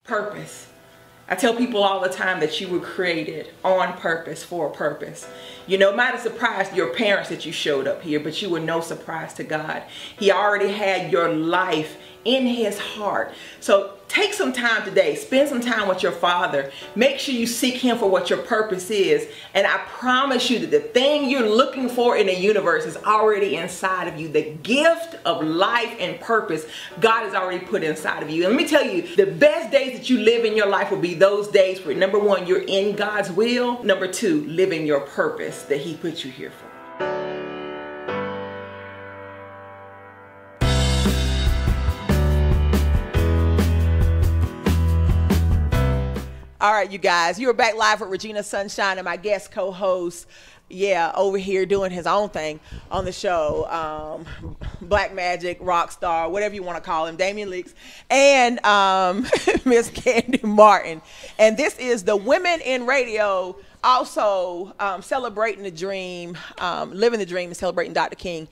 Purpose. I tell people all the time that you were created on purpose for a purpose. You know, it might have surprised your parents that you showed up here, but you were no surprise to God. He already had your life in his heart. So take some time today, spend some time with your Father. Make sure you seek him for what your purpose is. And I promise you that the thing you're looking for in the universe is already inside of you. The gift of life and purpose, God has already put inside of you. And let me tell you, the best days that you live in your life will be those days where, number one, you're in God's will. Number two, living your purpose that he put you here for. All right, you guys, you are back live with Regina Sunshine and my guest co-host, over here doing his own thing on the show, Black Magic, rock star, whatever you want to call him, Damian and Miss Kandie Martin. And this is the Women in Radio, also celebrating the dream, living the dream and celebrating Dr. King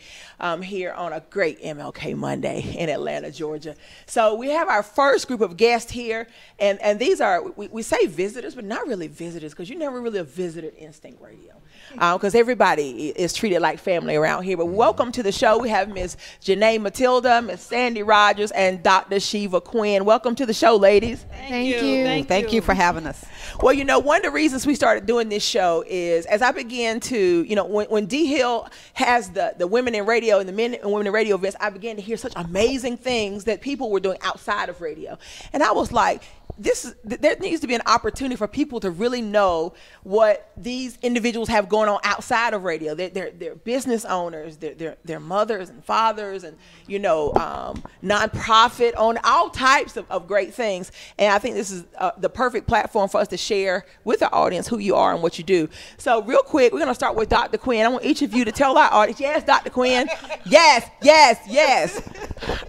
here on a great MLK Monday in Atlanta, Georgia. So we have our first group of guests here, and these are, we say visitors, but not really visitors, because you never really visited Instinct Radio, because everybody is treated like family around here. But welcome to the show. We have Miss Janae Matilda, Miss Sandy Rogers, and Dr. Sheya Quinn. Welcome to the show, ladies. Thank you. Thank you for having us. Well, you know, one of the reasons we started doing this show is as I began to, you know, when D Hill has the Women in Radio and the Men and Women in Radio events, I began to hear such amazing things that people were doing outside of radio. And I was like, there needs to be an opportunity for people to really know what these individuals have going on outside of radio. They're business owners, they're mothers and fathers, and you know, nonprofit own all types of great things. And I think this is the perfect platform for us to share with our audience who you are and what you do. So real quick, we're gonna start with Dr. Quinn. I want each of you to tell our audience, yes, Dr. Quinn, yes, yes, yes.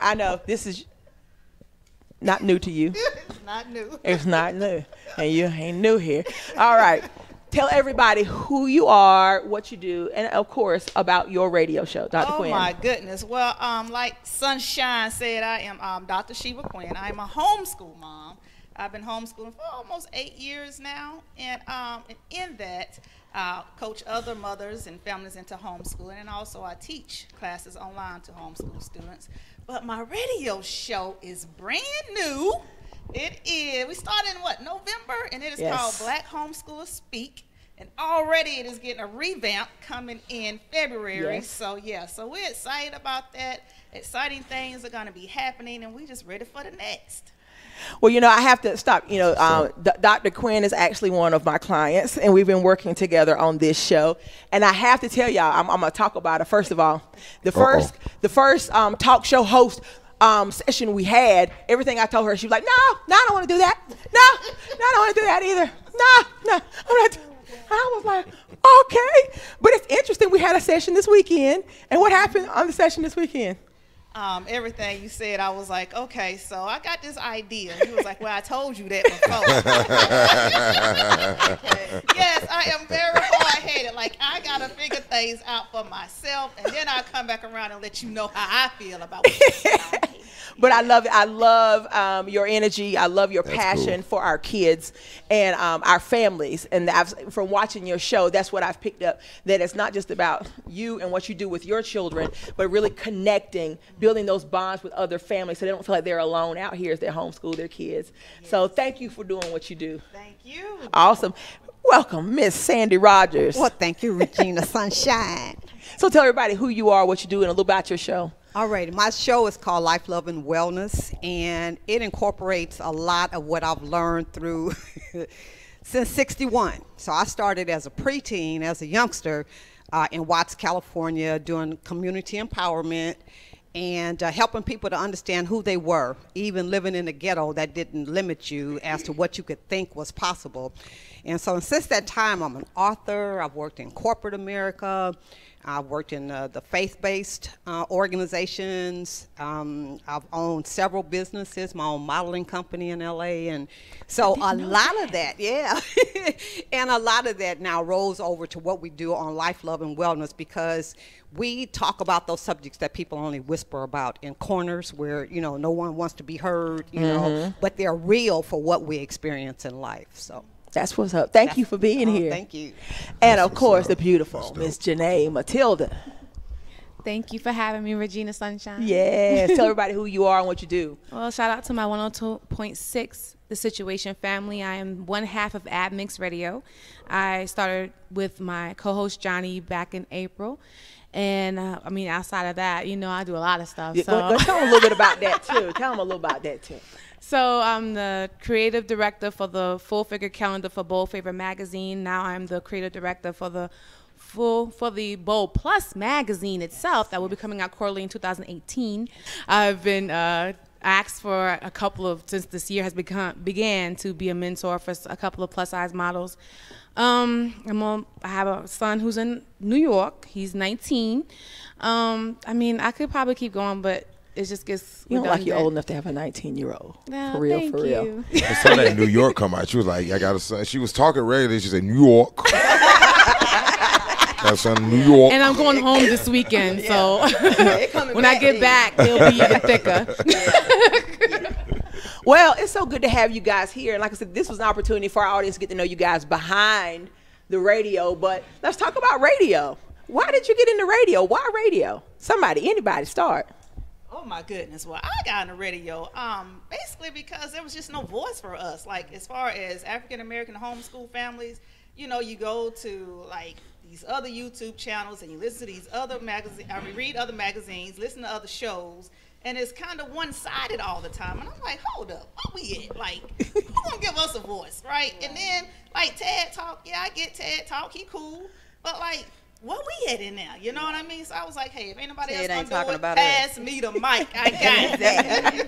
I know this is not new to you. It's not new. It's not new. And you ain't new here. All right. Tell everybody who you are, what you do, and of course, about your radio show, Dr. Quinn. Oh my goodness. Well, like Sunshine said, I am Dr. Sheya Quinn. I'm a homeschool mom. I've been homeschooling for almost 8 years now. And in that, coach other mothers and families into homeschooling. And also I teach classes online to homeschool students. But my radio show is brand new. It is. We started in what, November? And it is called Black Homeschoolers Speak. And already it is getting a revamp coming in February. Yes. So yeah, so we're excited about that. Exciting things are going to be happening, and we're just ready for the next. Well, you know, I have to stop. You know, Dr. Quinn is actually one of my clients, and we've been working together on this show. And I have to tell y'all, I'm going to talk about it. First of all, the first talk show host session we had, everything I told her, she was like, no, I don't want to do that. No, I don't want to do that either. No, I'm not. I was like, okay. But it's interesting. We had a session this weekend. And what happened on the session this weekend? Everything you said, I was like, okay, so I got this idea. He was like, well, I told you that before. Yes, I am very hard-headed. Like, I got to figure things out for myself, and then I'll come back around and let you know how I feel about what you said. But I love it. I love your energy. I love your passion for our kids and our families. And from watching your show, that's what I've picked up, that it's not just about you and what you do with your children, but really connecting, building those bonds with other families so they don't feel like they're alone out here as they homeschool their kids. Yes. So thank you for doing what you do. Thank you. Awesome. Welcome, Miss Sandy Rogers. Well, thank you, Regina Sunshine. So tell everybody who you are, what you do, and a little about your show. All right, my show is called Life, Love, and Wellness, and it incorporates a lot of what I've learned through since '61. So I started as a preteen, as a youngster in Watts, California, doing community empowerment and helping people to understand who they were, even living in the ghetto. That didn't limit you as to what you could think was possible. And so since that time, I'm an author. I've worked in corporate America. I've worked in the faith-based organizations. I've owned several businesses, my own modeling company in LA. And so a lot of that, yeah. And And a lot of that now rolls over to what we do on Life, Love, and Wellness, because we talk about those subjects that people only whisper about in corners where, you know, no one wants to be heard, you know, but they're real for what we experience in life. So that's what's up. Thank you for being here. Thank you. And, of course, the beautiful Miss Janae Matilda. Thank you for having me, Regina Sunshine. Yes. Tell everybody who you are and what you do. Well, shout out to my 102.6, The Situation family. I am one half of AdMix Radio. I started with my co-host Johnny back in April. And, I mean, outside of that, you know, I do a lot of stuff. Yeah, so. go tell them a little bit about that, too. Tell them a little about that, too. So I'm the creative director for the Full Figure Calendar for Bold Favor magazine. Now I'm the creative director for the Bold Plus magazine itself that will be coming out quarterly in 2018. I've been asked for a couple of, since this year has began to be a mentor for a couple of plus size models. I have a son who's in New York. He's 19. I mean, I could probably keep going, but it just gets You don't like you're old enough to have a 19-year-old. No, for real, thank for real. you. I saw that New York come out. She was like, I got a son. She was talking regularly. She said, New York. Got a son in New York. And I'm going home this weekend, so when I get back, it'll be even thicker. Well, it's so good to have you guys here. And like I said, this was an opportunity for our audience to get to know you guys behind the radio. But let's talk about radio. Why did you get into radio? Why radio? Anybody start. Oh my goodness. Well, I got on the radio basically because there was just no voice for us. Like, as far as African American homeschool families, you know, you go to like these other YouTube channels and you listen to these other magazines, read other magazines, listen to other shows, and it's kind of one-sided all the time. And I'm like, hold up, what we at? Like, who gonna give us a voice, right? And then like TED Talk, yeah, I get TED Talk, he cool, but like, what we at in there? You know what I mean? So I was like, hey, if anybody else gonna do it, pass me the mic. I got it.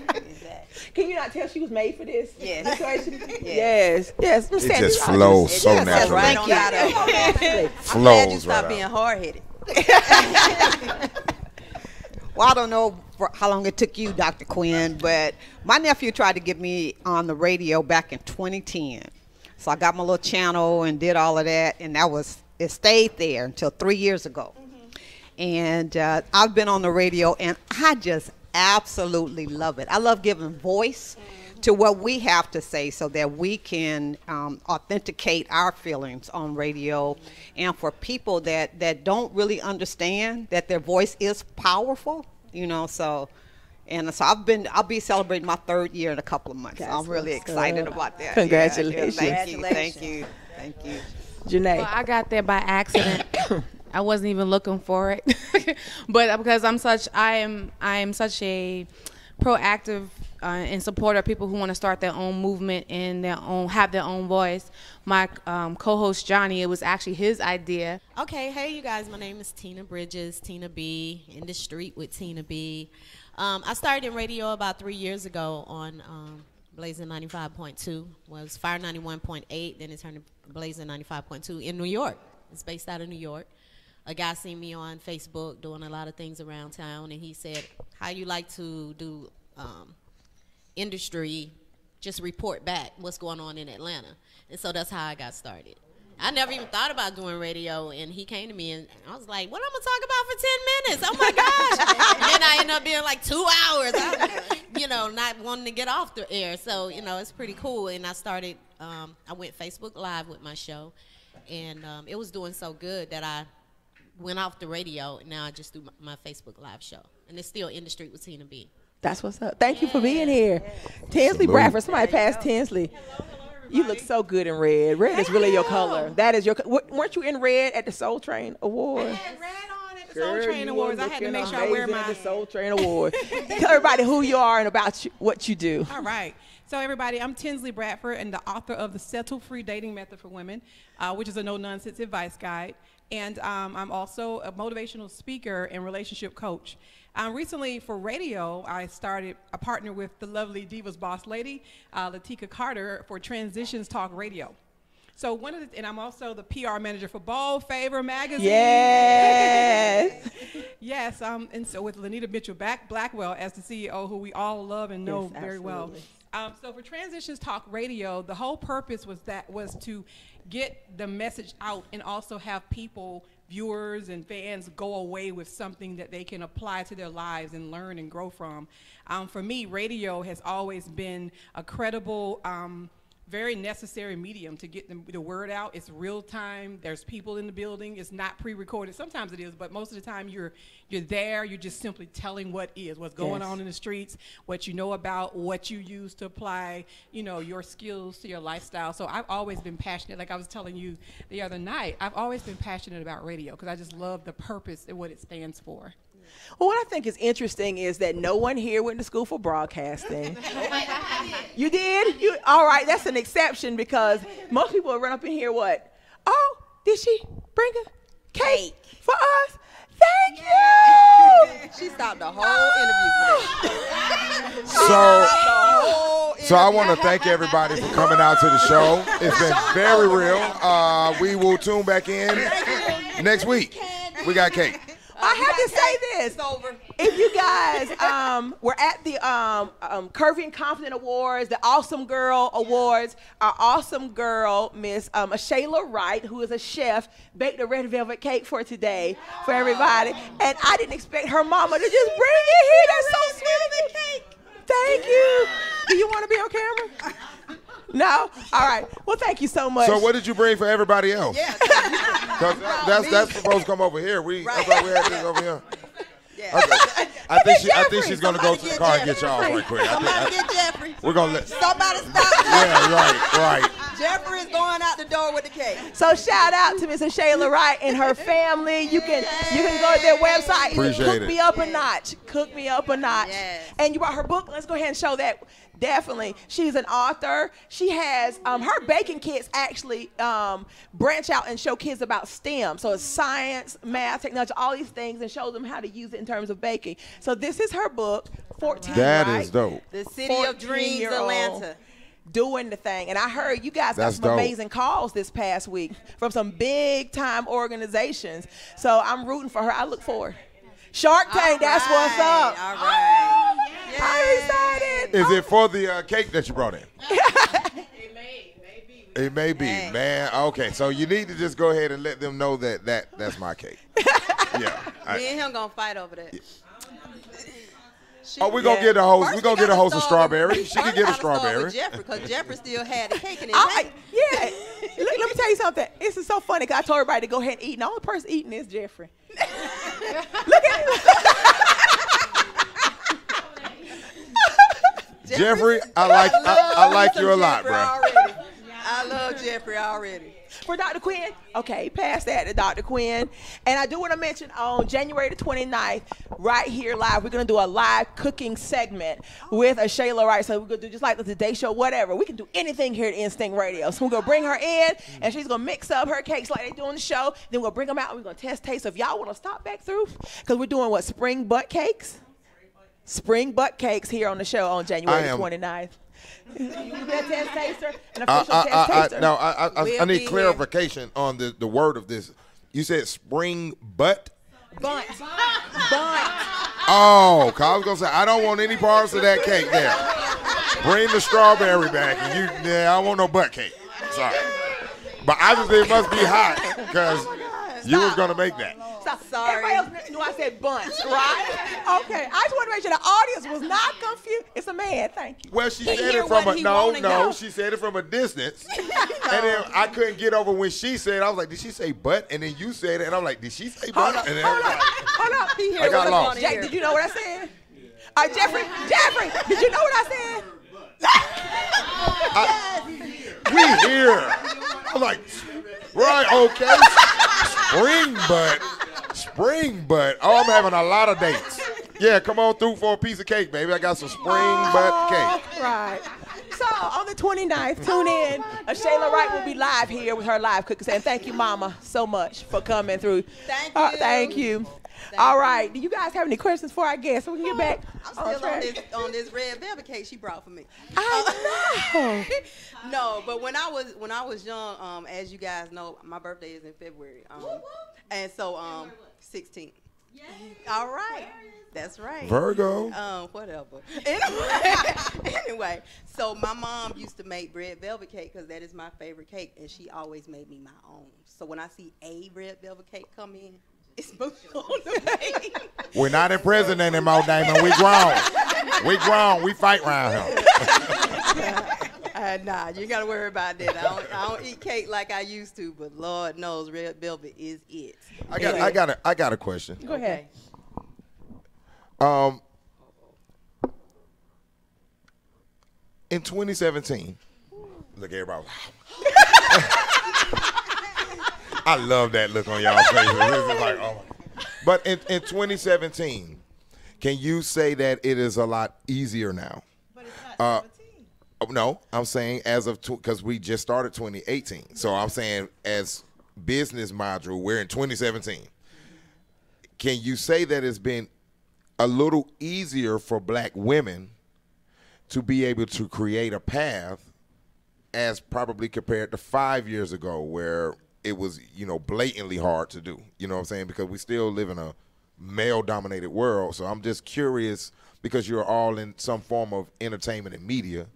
Can you not tell she was made for this? Yes. Yes. Yes. It just flows so naturally. Thank you. Flows Glad you stopped right being out. hard-headed. Well, I don't know how long it took you, Dr. Quinn, but my nephew tried to get me on the radio back in 2010. So I got my little channel and did all of that, and it stayed there until 3 years ago. And I've been on the radio, and I just absolutely love it. I love giving voice to what we have to say so that we can authenticate our feelings on radio. And for people that don't really understand that their voice is powerful, you know, so I'll be celebrating my 3rd year in a couple of months. That's I'm really what's excited up. about that. Congratulations. Thank you. Janae. Well, I got there by accident. I wasn't even looking for it, but because I am such a proactive and supporter of people who want to start their own movement and have their own voice. My co-host Johnny, it was actually his idea. Okay, hey you guys, my name is Tina Bridges, Tina B, in the street with Tina B. I started in radio about 3 years ago on Blazing 95.2, was Fire 91.8, then it turned to Blazing 95.2 in New York. It's based out of New York. A guy seen me on Facebook doing a lot of things around town, and he said, how you like to do industry, just report back what's going on in Atlanta. And so that's how I got started. I never even thought about doing radio, and he came to me, and I was like, what I'm going to talk about for 10 minutes? Oh, my gosh. And then I ended up being like 2 hours, not wanting to get off the air. So, it's pretty cool. And I started, I went Facebook Live with my show, and it was doing so good that I went off the radio, and now I just do my Facebook Live show. And it's still In the Street with Tina B. That's what's up. Thank you for being here. Tinzley Bradford. Somebody passed Tinzley. You look so good in red. Red is really your color. That is your weren't you in red at the Soul Train Award? I had red on at the Soul Train Awards. I had to make sure I wear my the Soul Train Award. Tell everybody who you are and about what you do. All right. So everybody, I'm Tinzley Bradford and the author of the Settle-Free Dating Method for Women, which is a no-nonsense advice guide. And I'm also a motivational speaker and relationship coach. Recently for radio, I partnered with the lovely Divas Boss Lady, Latika Carter, for Transitions Talk Radio. So and I'm also the PR manager for Bold Favor magazine. Yes. Yes. And so with Lanita Mitchell Blackwell as the CEO, who we all love and know very well. So for Transitions Talk Radio, the whole purpose was to get the message out and also have people, viewers and fans, go away with something that they can apply to their lives and learn and grow from. For me, radio has always been a credible, very necessary medium to get the word out. It's real time. There's people in the building. It's not pre-recorded. Sometimes it is, but most of the time you're there. You're just simply telling what's going on in the streets, what you know about, what you use to apply, your skills to your lifestyle. So I've always been passionate. Like I was telling you the other night, I've always been passionate about radio because I just love the purpose and what it stands for. Well, what I think is interesting is that no one here went to school for broadcasting. You did? All right, that's an exception because most people will run up in here, what? Oh, did she bring a cake for us? Thank you! She stopped the whole interview for that. So I want to thank everybody for coming out to the show. It's been very real. We will tune back in next week. We got cake. I have to say this. It's over. If you guys were at the Curvy and Confident Awards, the Awesome Girl Awards, our awesome girl, Miss Sheya Wright, who is a chef, baked a red velvet cake for today for everybody. And I didn't expect her mama to just bring it here. That's so sweet. Thank you. Do you want to be on camera? No? All right. Well, thank you so much. So what did you bring for everybody else? Yeah. Because that's supposed to come over here. I thought we had this over here. Yeah. Okay. I think she's going to go to the car and get y'all right quick. Somebody get Jeffrey. We're going to let. Somebody stop. Yeah, right. Jeffrey is going out the door with the cake. So shout out to Miss Sheya Wright and her family. You can go to their website. Appreciate Cook me up a notch. Cook me up a notch. Yes. And you brought her book. Let's go ahead and show that. Definitely. She's an author. She has her baking kits actually branch out and show kids about STEM. So it's science, math, technology, all these things, and show them how to use it in terms of baking. So this is her book, 14. That right? is dope. The City of Dreams, Atlanta. Doing the thing. And I heard you guys got That's some dope. amazing calls this past week from some big time organizations. So I'm rooting for her. I look forward. Shark Tank, that's what's up. All right. I'm excited. Is it for the cake that you brought in? It may be, Dang. man. Okay, so you need to just go ahead and let them know that's my cake. Yeah. Me and him gonna fight over that. We're gonna get a host. First We're gonna we get a gotta host of start strawberry. with- She can first get a we gotta start strawberry. with Jeffrey, because Jeffrey still had the cake in his Yeah. hand. Let me tell you something. This is so funny because I told everybody to go ahead and eat. And the only person eating is Jeffrey. Look at him. Jeffrey, I like you a lot, bro. I love Jeffrey already. For Dr. Quinn, okay, pass that to Dr. Quinn. And I do want to mention on January the 29th, right here live, we're going to do a live cooking segment with Sheya Wright. So we're going to do just like the Today Show, whatever. We can do anything here at Instinct Radio. So we're going to bring her in, and she's going to mix up her cakes like they do on the show. Then we'll bring them out, and we're going to test taste. So if y'all want to stop back through, because we're doing what, spring butt cakes? Spring butt cakes here on the show on January the 29th. You be a test taster? An official test taster? No, I need clarification on the word of this. You said spring butt? Bunt. Oh, 'cause I was gonna say I don't want any parts of that cake there. Bring the strawberry back, and I don't want no butt cake. Sorry, but obviously it must be hot because you was gonna make that. Sorry. Everybody else knew I said bunts, right? Okay. I just want to make sure the audience was not confused. It's a man. Thank you. Well, she said it from she said it from a distance, and then I couldn't get over when she said it. I was like, did she say butt? And then you said it, and I'm like, did she say butt? And then I was like, Hold up. I got lost. Jack, did you know what I said? Jeffrey, did you know what I said? We here. I'm like, right, okay. Spring butt. Oh, I'm having a lot of dates. Yeah, come on through for a piece of cake, baby. I got some spring butt cake. Right. So on the 29th, tune in. Sheya Wright will be live here with her live cooking. And thank you, Mama, so much for coming through. Thank you. All right. Do you guys have any questions for our guests so we can get back? I'm still on this red velvet cake she brought for me. I know. No, but when I was young, as you guys know, my birthday is in February, and so 16th. All right. That's right. Virgo. Whatever. Anyway, so my mom used to make red velvet cake because that is my favorite cake, and she always made me my own. So when I see a red velvet cake come in, it's moving on the way. We're not in prison anymore, Damon. We grown. We grown. We fight around here. Nah, you gotta worry about that. I don't eat cake like I used to, but Lord knows red velvet is it. I got a question. Go ahead. In 2017, look, everybody. I love that look on y'all's faces. This is like, oh my. But in 2017, can you say that it is a lot easier now? But it's not 17. No, I'm saying as of because we just started 2018. So I'm saying as business module, we're in 2017. Can you say that it's been a little easier for black women to be able to create a path as probably compared to 5 years ago where it was, blatantly hard to do? You know what I'm saying? Because we still live in a male-dominated world. So I'm just curious, because you're all in some form of entertainment and media,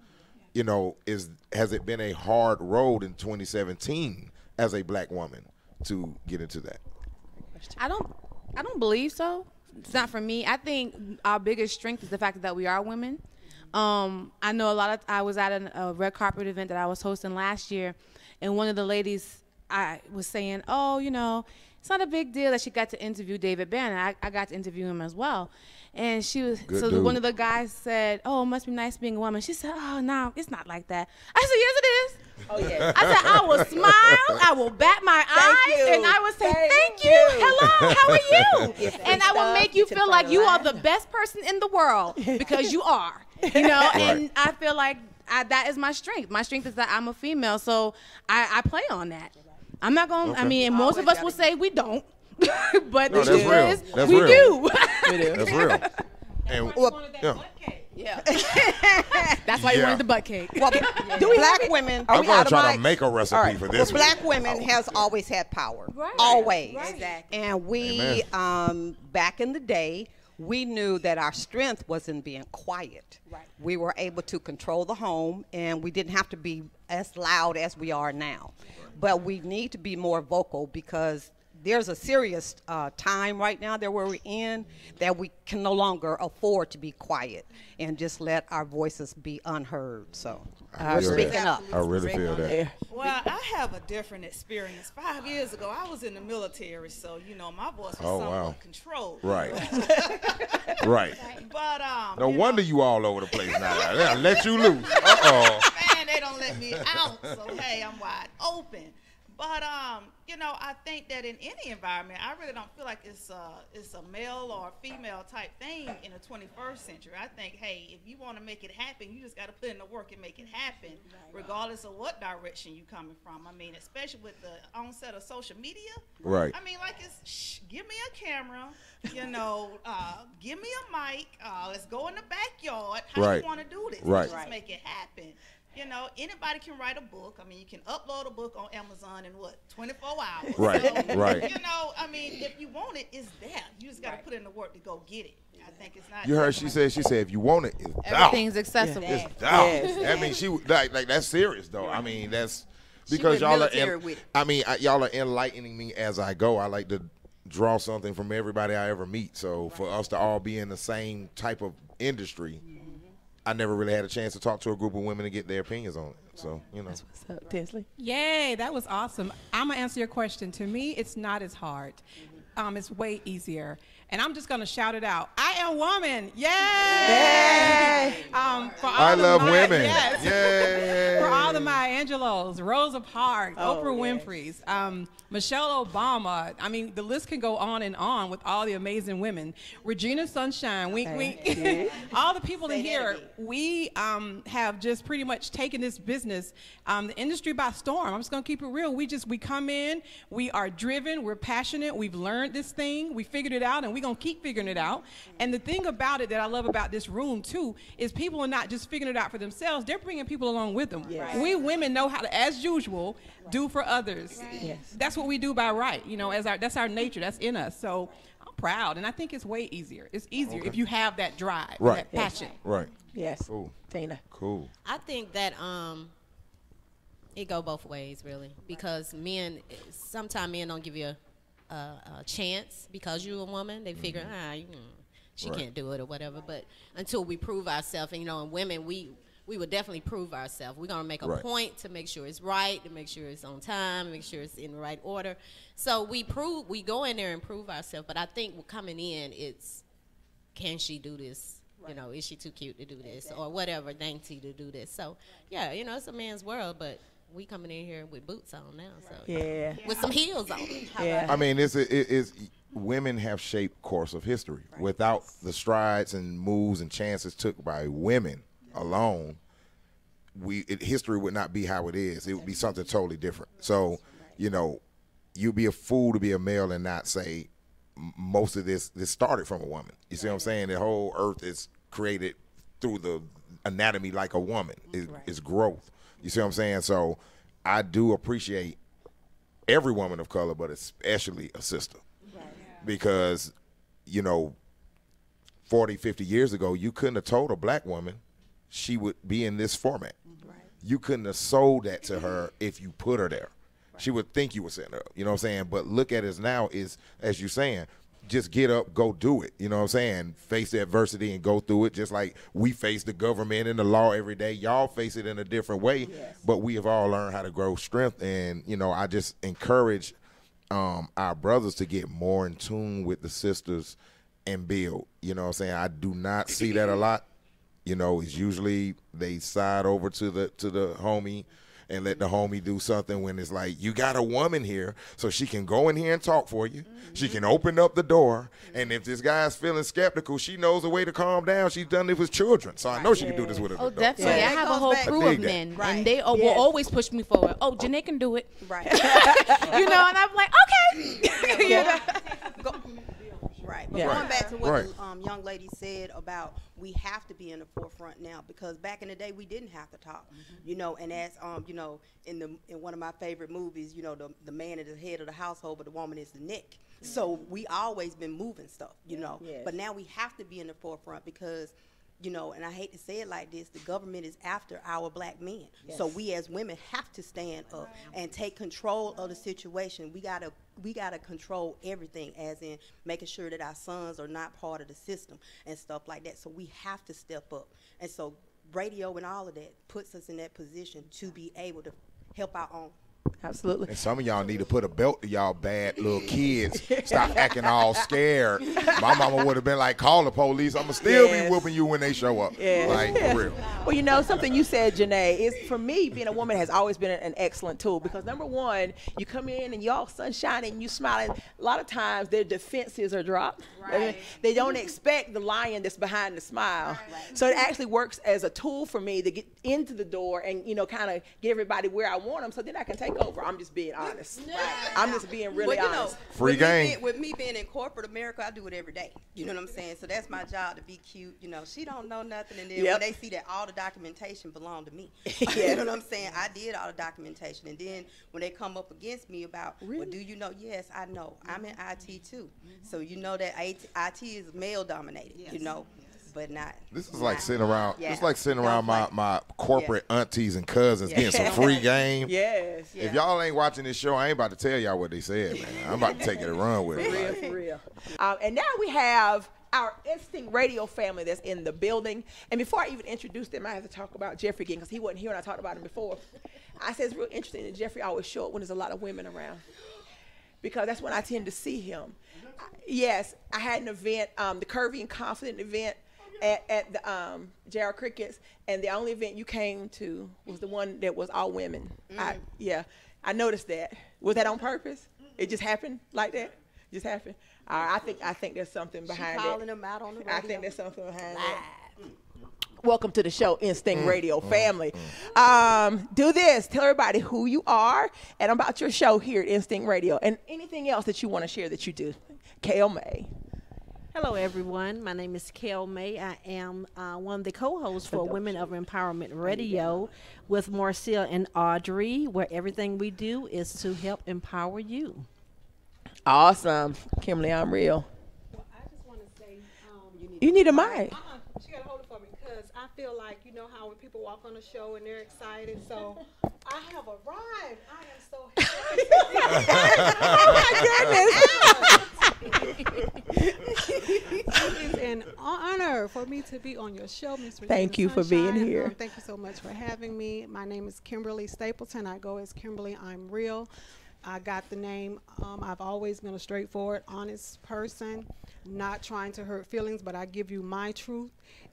has it been a hard road in 2017 as a black woman to get into that? I don't believe so. It's not for me. I think our biggest strength is the fact that we are women. I know I was at a red carpet event that I was hosting last year, and one of the ladies I was saying, it's not a big deal that she got to interview David Banner. I got to interview him as well. And she was, one of the guys said, it must be nice being a woman. She said, oh, no, it's not like that. I said, yes, it is. Oh, yeah. I said, I will smile, I will bat my eyes, and I will say, thank you, hello, how are you? And I will make you feel like you are the best person in the world, because you are, and I feel like that is my strength. My strength is that I'm a female, so I play on that. I'm not going to, and most of us will say we don't, but the truth is, we do. That's real. And Yeah. That's why you wanted the butt cake. Well, black women. I'm going to try to make a recipe for this. Well, black women has always had power. Right. Always. Right. Exactly. And we, back in the day, we knew that our strength was in being quiet. Right. We were able to control the home, and we didn't have to be as loud as we are now. But we need to be more vocal, because there's a serious time right now that we're in that we can no longer afford to be quiet and just let our voices be unheard. So speaking up. I really feel that. Well, I have a different experience. 5 years ago, I was in the military, so my voice was somewhat controlled. Right. Right. But no wonder you all over the place now. They'll let you loose. Man, they don't let me out, so hey, I'm wide open. But I think that in any environment, I really don't feel like it's a male or female type thing in the 21st century. I think, hey, if you want to make it happen, you just got to put in the work and make it happen, regardless of what direction you coming from. I mean, especially with the onset of social media. Right. I mean, like give me a camera, give me a mic. Let's go in the backyard. How you want to do this? Right. Just make it happen. Anybody can write a book. I mean, you can upload a book on Amazon in 24 hours. Right, so, right. If you want it, it's there. You just got to put in the work to go get it. I think it's not. You heard she said if you want it, it's Everything's accessible. It's down. Yes. I mean, she like that's serious though. I mean, that's because y'all are. Y'all are enlightening me as I go. I like to draw something from everybody I ever meet. So for us to all be in the same type of industry. I never really had a chance to talk to a group of women and get their opinions on it. So, That's what's up, Tinzley. Yay, that was awesome. I'm going to answer your question. To me, it's not as hard. It's way easier. And I'm just going to shout it out. I am woman. Yay! I love women. Yes. Yay! For all the Maya Angelos, Rosa Parks, Oprah Winfrey's, Michelle Obama. I mean, the list can go on and on with all the amazing women. Regina Sunshine. We all the people in here, we have just pretty much taken this business, the industry by storm. I'm just going to keep it real. We come in, we are driven, we're passionate, we've learned this thing, we figured it out, and we're going to keep figuring it out. And the thing about it that I love about this room, too, is people are not just figuring it out for themselves, they're bringing people along with them. Yes. We women know how to, as usual, do for others. Yes. That's what we do by right. That's our nature. That's in us. So I'm proud. And I think it's way easier. It's easier if you have that drive, Right. that passion. Right. Yes. Cool. Tina. Cool. I think that it go both ways really, because sometimes men don't give you a chance because you're a woman. They figure she Right. can't do it or whatever. But until we prove ourselves, and and women, we would definitely prove ourselves. We're gonna make a point to make sure it's right, to make sure it's on time, make sure it's in the right order. So we go in there and prove ourselves. But I think coming in, it's, can she do this? Right. Is she too cute to do this, or whatever, dainty to do this? So yeah, it's a man's world, but we coming in here with boots on now, so with some heels on. Yeah. I mean, women have shaped course of history. Right. Without the strides and moves and chances took by women alone, history would not be how it is. It would be something totally different. So, you'd be a fool to be a male and not say most of this started from a woman. You see what I'm saying? The whole earth is created through the anatomy like a woman. It's growth. You see what I'm saying? So I do appreciate every woman of color, but especially a sister. Right. Because, 40, 50 years ago, you couldn't have told a black woman she would be in this format. Right. You couldn't have sold that to her if you put her there. Right. She would think you were setting her up. You know what I'm saying? But look at us now is, as you're saying, just get up, go do it. You know what I'm saying? Face the adversity and go through it, just like we face the government and the law every day. Y'all face it in a different way, but we have all learned how to grow strength. And, I just encourage our brothers to get more in tune with the sisters and build. You know what I'm saying? I do not see that a lot. It's usually they side over to the homie and let the homie do something when it's like, you got a woman here, so she can go in here and talk for you. Mm-hmm. She can open up the door, and if this guy's feeling skeptical, she knows a way to calm down. She's done it with children, so I know she can do this with her. Oh, definitely. I have a whole crew of men, and they will always push me forward. Oh, Janae can do it. Right. And I'm like, okay. Right. But going back to what the young lady said about we have to be in the forefront now, because back in the day we didn't have to talk. And as in one of my favorite movies, the man is the head of the household, but the woman is the neck. So we always been moving stuff, But now we have to be in the forefront because and I hate to say it like this, the government is after our black men. Yes. So we as women have to stand up and take control of the situation. We gotta control everything, as in making sure that our sons are not part of the system and stuff like that. So we have to step up. And so radio and all of that puts us in that position to be able to help our own. Absolutely. And some of y'all need to put a belt to y'all bad little kids. Stop acting all scared. My mama would have been like, call the police. I'm going to still be whooping you when they show up. Like, for real. Well, something you said, Janae, is for me, being a woman has always been an excellent tool, because number one, you come in and you all sunshine and you smiling. A lot of times their defenses are dropped. Right. I mean, they don't expect the lion that's behind the smile. Right. So it actually works as a tool for me to get into the door and, kind of get everybody where I want them, so then I can take over. I'm just being honest. Right. I'm just being really honest. Free game. With me being in corporate America, I do it every day. You know what I'm saying? So that's my job, to be cute. She don't know nothing. And then when they see that all the documentation belonged to me. You know what I'm saying? I did all the documentation. And then when they come up against me about, well, do you know? Yes, I know. I'm in IT too. So you know that IT is male dominated, but not. This is like sitting around. It's like sitting around my corporate aunties and cousins getting some free game. Yes. If y'all ain't watching this show, I ain't about to tell y'all what they said, man. I'm about to take it and run with it. For real. And now we have our Instinct Radio family that's in the building. And before I even introduce them, I have to talk about Jeffrey again, because he wasn't here when I talked about him before. I said it's real interesting that Jeffrey always show up when there's a lot of women around, because that's when I tend to see him. Yes, I had an event, the Curvy and Confident event at the JR Crickets, and the only event you came to was the one that was all women. I noticed that. Was that on purpose? It just happened like that? Just happened? I think there's something behind it. Calling them out on the radio. I think there's something behind it. Welcome to the show, Instinct Radio family. Do this. Tell everybody who you are and about your show here at Instinct Radio, and anything else that you want to share that you do. Kale May. Hello, everyone. My name is Kale May. I am one of the co-hosts for Women of Empowerment Radio with Marcia and Audrey, where everything we do is to help empower you. Awesome. Kimberly ImReal. You need a mic. She got to hold it for me because I feel like, you know how when people walk on the show and they're excited. So I have arrived. I am so happy. Oh, my goodness. It is an honor for me to be on your show, Miss Regina Thank you for Sunshine. being here. Thank you so much for having me. My name is Kimberly Stapleton. I go as Kimberly ImReal. I got the name. I've always been a straightforward, honest person, not trying to hurt feelings, but I give you my truth.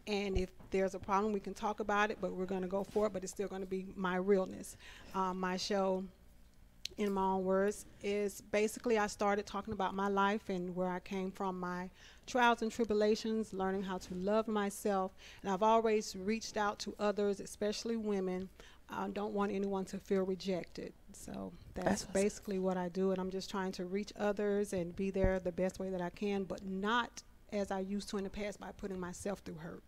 And if there's a problem, we can talk about it, but we're going to go for it, but it's still going to be my realness. My show, in my own words, is basically I started talking about my life and where I came from, my trials and tribulations, learning how to love myself. And I've always reached out to others, especially women. I don't want anyone to feel rejected. So that's basically what I do. And I'm just trying to reach others and be there the best way that I can, but not as I used to in the past by putting myself through hurt.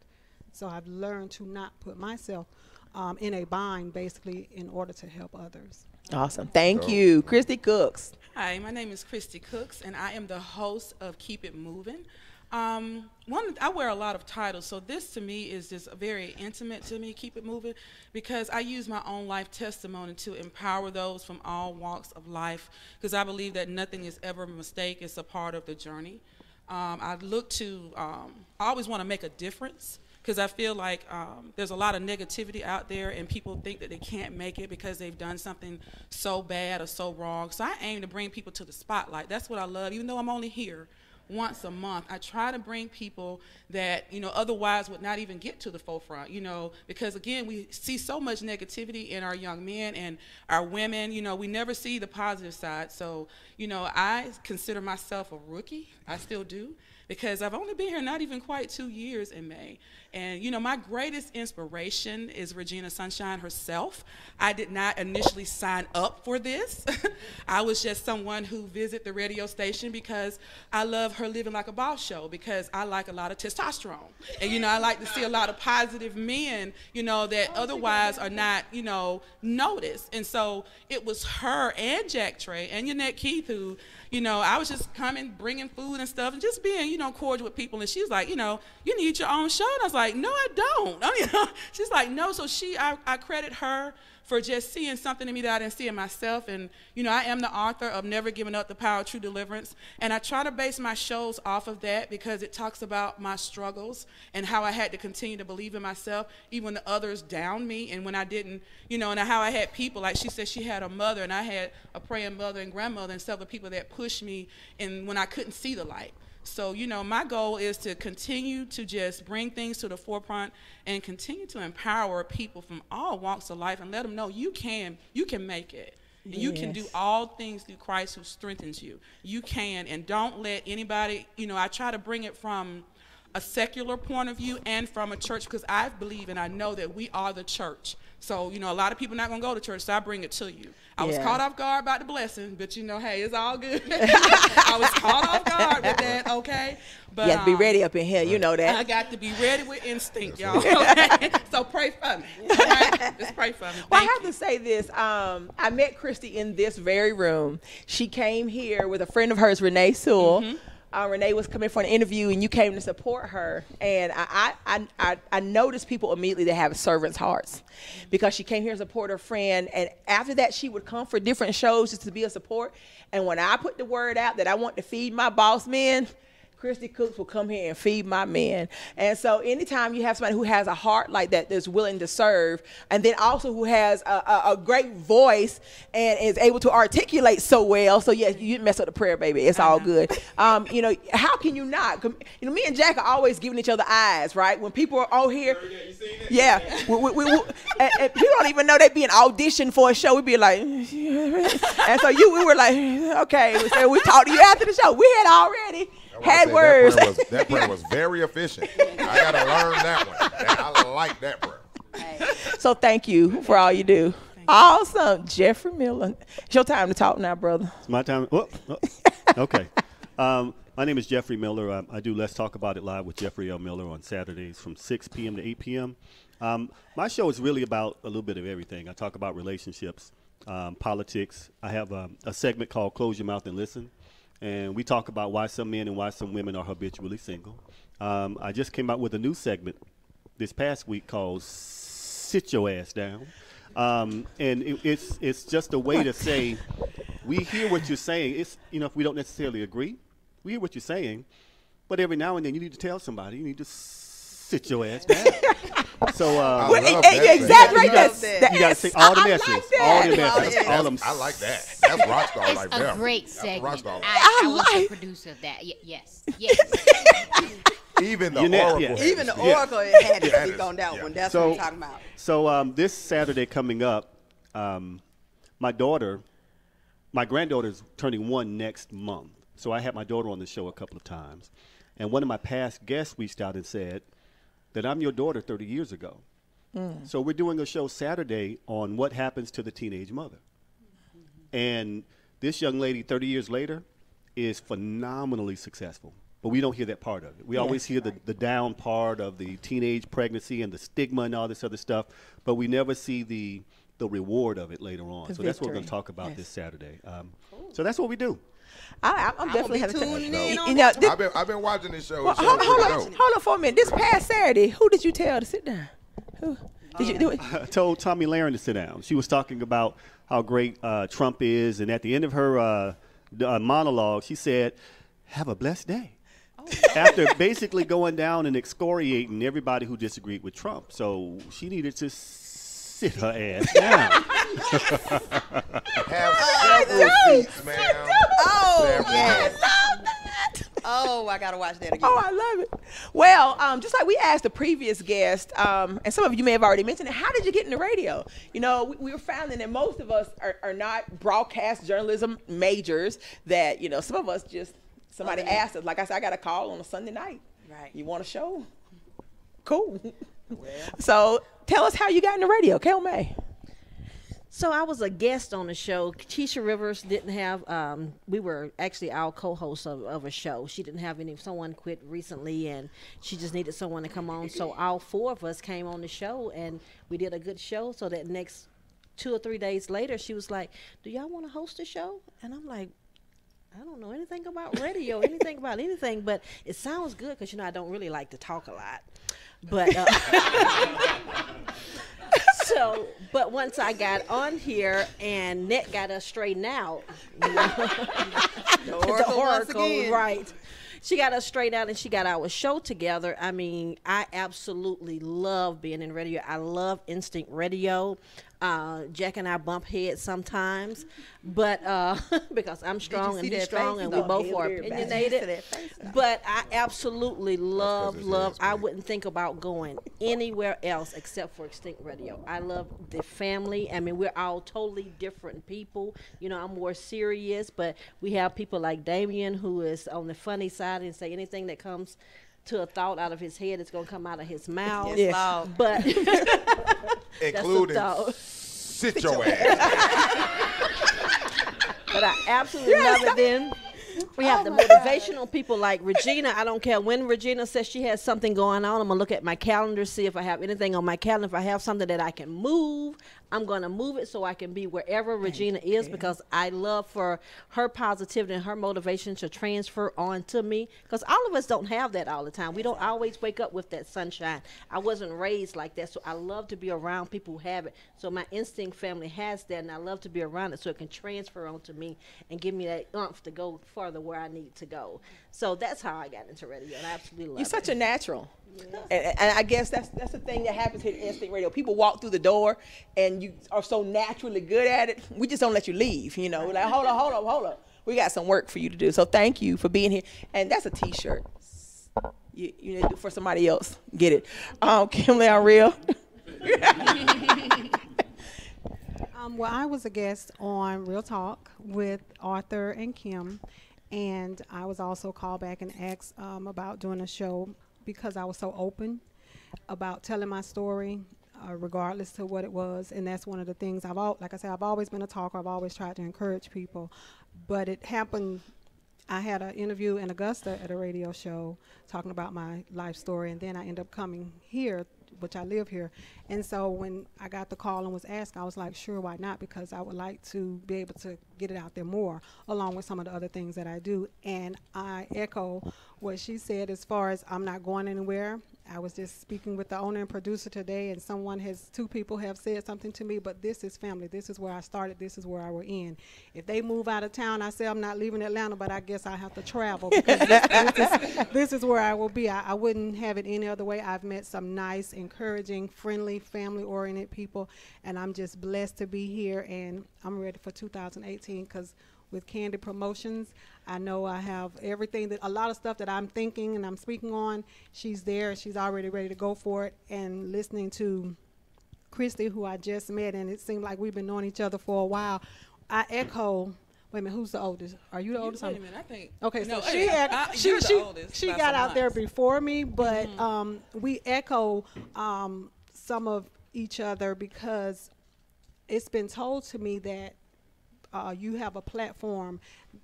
So I've learned to not put myself in a bind, basically, in order to help others. Awesome. Thank you. Christy Cooks. Hi, my name is Christy Cooks, and I am the host of Keep It Moving. I wear a lot of titles, so this to me is just very intimate to me, Keep It Moving, because I use my own life testimony to empower those from all walks of life, because I believe that nothing is ever a mistake. It's a part of the journey. I always want to make a difference, because I feel like there's a lot of negativity out there, and people think that they can't make it because they've done something so bad or so wrong. So I aim to bring people to the spotlight. That's what I love, even though I'm only here once a month. I try to bring people that, otherwise would not even get to the forefront, because again, we see so much negativity in our young men and our women, we never see the positive side. So, I consider myself a rookie. I still do, because I've only been here not even quite 2 years in May. And, my greatest inspiration is Regina Sunshine herself. I did not initially sign up for this. I was just someone who visited the radio station because I love her Living Like a Boss show, because I like a lot of testosterone. And, I like to see a lot of positive men, that otherwise are not, noticed. And so it was her and Jack Trey and Yannette Keith who, I was just coming, bringing food and stuff, and just being, cordial with people. And she's like, you need your own show. And I was like, no, I don't. She's like, no. So I credit her for just seeing something in me that I didn't see in myself. And, I am the author of Never Giving Up, The Power of True Deliverance. And I try to base my shows off of that, because it talks about my struggles and how I had to continue to believe in myself, even when the others downed me. And when I didn't, and how I had people, like she said, she had a mother, and I had a praying mother and grandmother and several people that pushed me and when I couldn't see the light. So, my goal is to continue to just bring things to the forefront and continue to empower people from all walks of life and let them know you can make it. And you can do all things through Christ who strengthens you. You can, and don't let anybody, I try to bring it from a secular point of view and from a church, because I believe and I know that we are the church. So, a lot of people not going to go to church, so I bring it to you. I was caught off guard about the blessing, but, hey, it's all good. I was caught off guard with that, okay? But, you have to be ready up in here, you know that. I got to be ready with instinct, y'all. Okay? So pray for me. Right? Just pray for me. Well, I have to say this. I met Christy in this very room. She came here with a friend of hers, Renee Sewell. Mm-hmm. Renee was coming for an interview, and you came to support her. And I noticed people immediately that have servants' hearts, because she came here to support her friend. And after that, she would come for different shows just to be a support. And when I put the word out that I want to feed my boss men, Christy Cooks will come here and feed my men. And so anytime you have somebody who has a heart like that, that's willing to serve, and then also who has a great voice and is able to articulate so well. So yes, you didn't mess up the prayer, baby. It's all good. How can you not? Me and Jack are always giving each other eyes, right? When people are on here, yeah, and people don't even know they being auditioned for a show. We'd be like, and so we were like, okay, we talked to you after the show. We had already had words. That prayer was very efficient. I got to learn that one. I like that prayer. So thank you for all you do. Awesome. Jeffery Miller. It's your time to talk now, brother. It's my time. Okay. My name is Jeffery Miller. I do Let's Talk About It Live with Jeffery L. Miller on Saturdays from 6 p.m. to 8 p.m. My show is really about a little bit of everything. I talk about relationships, politics. I have a segment called Close Your Mouth and Listen. and we talk about why some men and why some women are habitually single. I just came out with a new segment this past week called "Sit Your Ass Down," and it's just a way to say we hear what you're saying. It's if we don't necessarily agree, we hear what you're saying, but every now and then you need to tell somebody you need to sit your ass down. So exaggerate that. You got to say all the messages, all the messages, all them. I like that. That's rock star It's right there. a great segment. Rockstar. I was the producer of that. Yes. Even the Oracle. Even the Oracle had to speak on that one. That's what we're talking about. So this Saturday coming up, my granddaughter's turning 1 next month. So I had my daughter on the show a couple of times. And one of my past guests reached out and said that I'm your daughter 30 years ago. So we're doing a show Saturday on what happens to the teenage mother. And this young lady 30 years later is phenomenally successful. But we don't hear that part of it. We always hear the down part of the teenage pregnancy and the stigma and all this other stuff, but we never see the reward of it later on. So that's what we're going to talk about this Saturday. So that's what we do. I'm definitely having tuning in on that. I've been watching this show. Well, hold on for a minute. This past Saturday, who did you tell to sit down? Who did you do it? I told Tommy Lahren to sit down. She was talking about how great Trump is, and at the end of her monologue, she said, "Have a blessed day." After basically going down and excoriating everybody who disagreed with Trump. So she needed to sit her ass down. Have several seats, ma'am. Oh, yes. I love that. Oh, I got to watch that again. Oh, I love it. Well, just like we asked the previous guest, and some of you may have already mentioned it, how did you get into radio? We were finding that most of us are not broadcast journalism majors, that, some of us just, somebody asked us, like I said, I got a call on a Sunday night. Right. You want a show? Cool. Well. So tell us how you got into radio, Kel May. So I was a guest on the show. Keisha Rivers didn't have, we were actually our co-host of a show. She didn't have someone quit recently, and she just needed someone to come on. So all 4 of us came on the show, and we did a good show. So that next 2 or 3 days later, she was like, "Do y'all want to host a show?" And I'm like, "I don't know anything about radio, anything about anything, but it sounds good," because, I don't really like to talk a lot. But but once I got on here and Net got us straightened out, the Oracle, right. She got us straightened out and she got our show together. I mean, I absolutely love being in radio. I love Instinct Radio. Jack and I bump heads sometimes, but because I'm strong and he's strong and we both are opinionated. But I absolutely love. I wouldn't think about going anywhere else except for Instinct Radio. I love the family. I mean, we're all totally different people. I'm more serious, but we have people like Damian, who is on the funny side and say anything that comes to a thought out of his head, it's going to come out of his mouth. Yes. But including sit your ass. But I absolutely love it. Then we have the motivational people like Regina. I don't care when Regina says she has something going on, I'm going to look at my calendar, see if I have anything on my calendar. If I have something that I can move, I'm going to move it so I can be wherever Regina is, because I love for her positivity and her motivation to transfer on to me, because all of us don't have that all the time. We don't always wake up with that sunshine. I wasn't raised like that, so I love to be around people who have it. So my Instinct family has that, and I love to be around it so it can transfer on to me and give me that oomph to go further where I need to go. So that's how I got into radio, and I absolutely love it. You're such a natural. And I guess that's the thing that happens here at Instinct Radio. People walk through the door, and you are so naturally good at it. We just don't let you leave. We're like, hold up. We got some work for you to do. So thank you for being here. And that's a T-shirt. You need to do for somebody else. Get it? Kimberly ImReal. Well, I was a guest on Real Talk with Arthur and Kim, and I was also called back and asked about doing a show, because I was so open about telling my story, regardless to what it was. And that's one of the things I've always been a talker. I've always tried to encourage people. But it happened, I had an interview in Augusta at a radio show talking about my life story, and then I ended up coming here, which I live here. And so when I got the call and was asked, I was like, sure, why not? Because I would like to be able to get it out there more, along with some of the other things that I do. And I echo what she said as far as I'm not going anywhere. I was just speaking with the owner and producer today, and two people have said something to me, but this is family. This is where I started. This is where I will end. If they move out of town, I say I'm not leaving Atlanta, but I guess I have to travel because this is where I will be. I wouldn't have it any other way. I've met some nice, encouraging, friendly, family-oriented people, and I'm just blessed to be here, and I'm ready for 2018 because with Kandie Promotions, I know I have everything, a lot of stuff that I'm thinking and I'm speaking on, she's there, she's already ready to go for it. And listening to Christy, who I just met, and it seemed like we've been knowing each other for a while, I echo, wait a minute, who's the oldest? Are you the oldest? Wait a minute, I think. Okay, no, so you're the oldest she by got some out there months. before me, but we echo some of each other because it's been told to me that you have a platform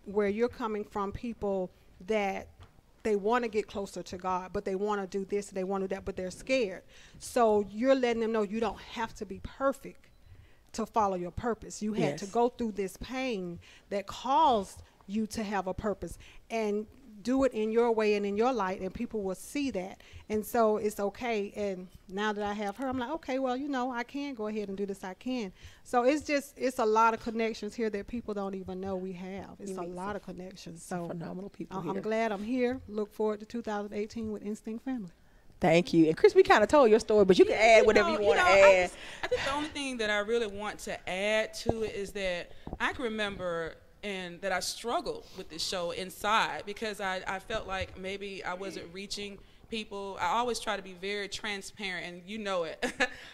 where you're coming from people that they want to get closer to God, but they want to do this, they want to do that, but they're scared. So you're letting them know you don't have to be perfect to follow your purpose. You had to go through this pain that caused you to have a purpose, and do it in your way and in your light, and people will see that. And so it's okay. And now that I have her, I'm like, okay, well, I can go ahead and do this. I can. So it's a lot of connections here that people don't even know we have. It's a lot of connections. So phenomenal people I'm here. glad I'm here. Look forward to 2018 with Instinct Family. Thank you. And Chris, we kind of told your story, but you can add whatever you want to add. I think the only thing that I really want to add to it is that I can remember and that I struggled with this show inside because I felt like maybe I wasn't reaching people. I always try to be very transparent, and you know it.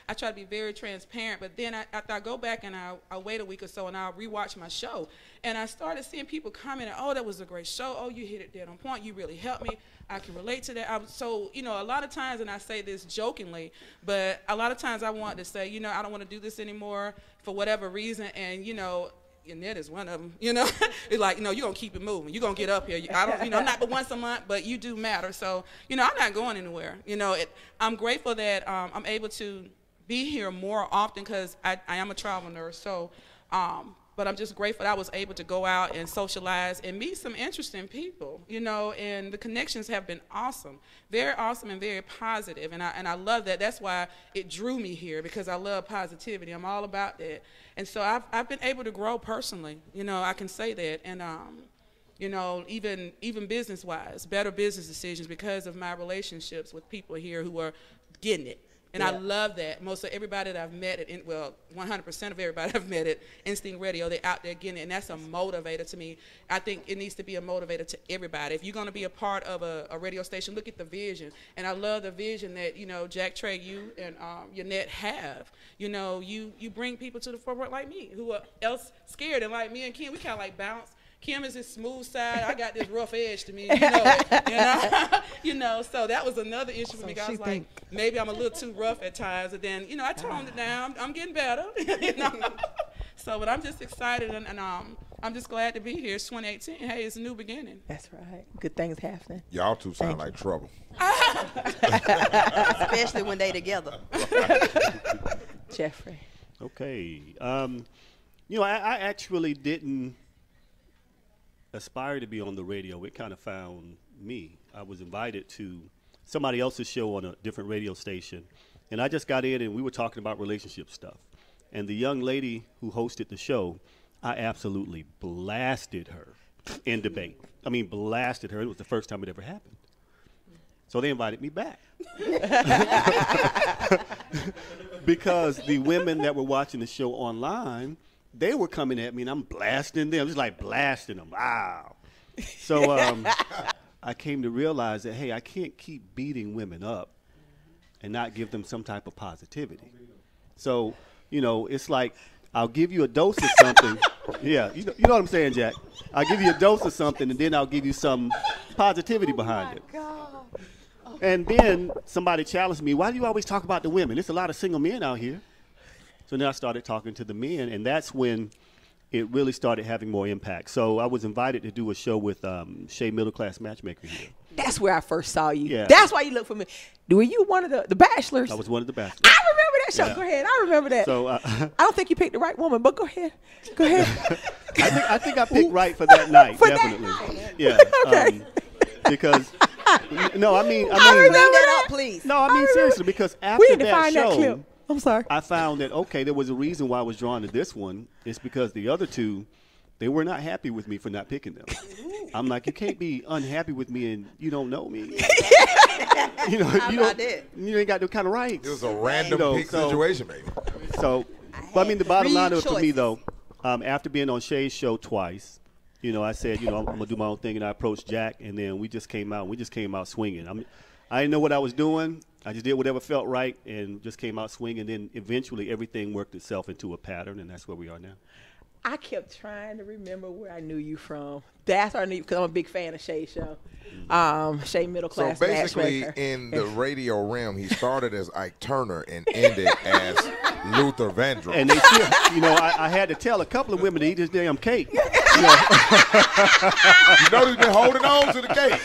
I try to be very transparent, but then after I go back and I wait a week or so and I'll rewatch my show, and I started seeing people commenting, oh, that was a great show. Oh, you hit it dead on point. You really helped me. I can relate to that. So, a lot of times, and I say this jokingly, but a lot of times I want to say, I don't want to do this anymore for whatever reason, and, and that is one of them, It's like, you're going to keep it moving. You're going to get up here. I don't, not but once a month, but you do matter. So, I'm not going anywhere. I'm grateful that I'm able to be here more often because I am a travel nurse. So, but I'm just grateful that I was able to go out and socialize and meet some interesting people, and the connections have been awesome, very awesome and very positive. And I love that. That's why it drew me here, because I love positivity. I'm all about that. And so I've been able to grow personally, I can say that. And, even business-wise, better business decisions because of my relationships with people here who are getting it. And I love that. Most of everybody that I've met, 100% of everybody I've met at Instinct Radio, they're out there getting it, and that's a motivator to me. I think it needs to be a motivator to everybody. If you're going to be a part of a radio station, look at the vision. And I love the vision that, Jack Trey, you and Yannette have. You bring people to the forefront like me, who are else scared, and like me and Kim, we kind of like bounce. Kim is his smooth side. I got this rough edge to me. So that was another issue for me. I was like, maybe I'm a little too rough at times. And then, I toned it down. I'm getting better. So, but I'm just excited, and I'm just glad to be here. It's 2018. Hey, it's a new beginning. That's right. Good things happening. Y'all two sound like trouble. Especially when they together. Jeffrey. Okay. I actually didn't aspire to be on the radio. It kind of found me. I was invited to somebody else's show on a different radio station, and I just got in and we were talking about relationship stuff. And the young lady who hosted the show, I absolutely blasted her in debate. I mean, blasted her. It was the first time it ever happened. So they invited me back. Because the women that were watching the show online, they were coming at me, and I'm blasting them. Just like blasting them. Wow. So I came to realize that, hey, I can't keep beating women up and not give them some type of positivity. So, it's like I'll give you a dose of something. Yeah, you know what I'm saying, Jack? I'll give you a dose of something, and then I'll give you some positivity behind it. And then somebody challenged me, why do you always talk about the women? There's a lot of single men out here. So then I started talking to the men, and that's when it really started having more impact. So I was invited to do a show with Sheya, Middle Class Matchmaker here. That's where I first saw you. Yeah. That's why you look for me. Were you one of the bachelors? I was one of the bachelors. I remember that show. Yeah. Go ahead. I remember that. So I don't think you picked the right woman, but go ahead. Go ahead. I think I picked right for that night. For definitely. that night. Yeah. Okay. Because no, I mean, remember that up, please. no, I mean seriously. Because We after need to that find that show, clip. I'm sorry. I found that okay, there was a reason why I was drawn to this one. It's because the other two, they were not happy with me for not picking them. I'm like, you can't be unhappy with me and you don't know me. You know, you ain't got no kind of rights. It was a random pick situation, baby. So, but I mean, the bottom line of it for me choices. though, after being on Shay's show twice, you know, I said, you know, I'm gonna do my own thing, and I approached Jack, and then we just came out. We just came out swinging. I didn't know what I was doing. I just did whatever felt right, and just came out swinging. And then eventually, everything worked itself into a pattern, and that's where we are now. I kept trying to remember where I knew you from. That's where I knew you because I'm a big fan of Shay's show. Shay middle class. So basically, matchmaker. in the radio realm, he started as Ike Turner and ended as Luther Vandross. And they still, you know, I had to tell a couple of women to eat this damn cake. You know, You know he's been holding on to the cake.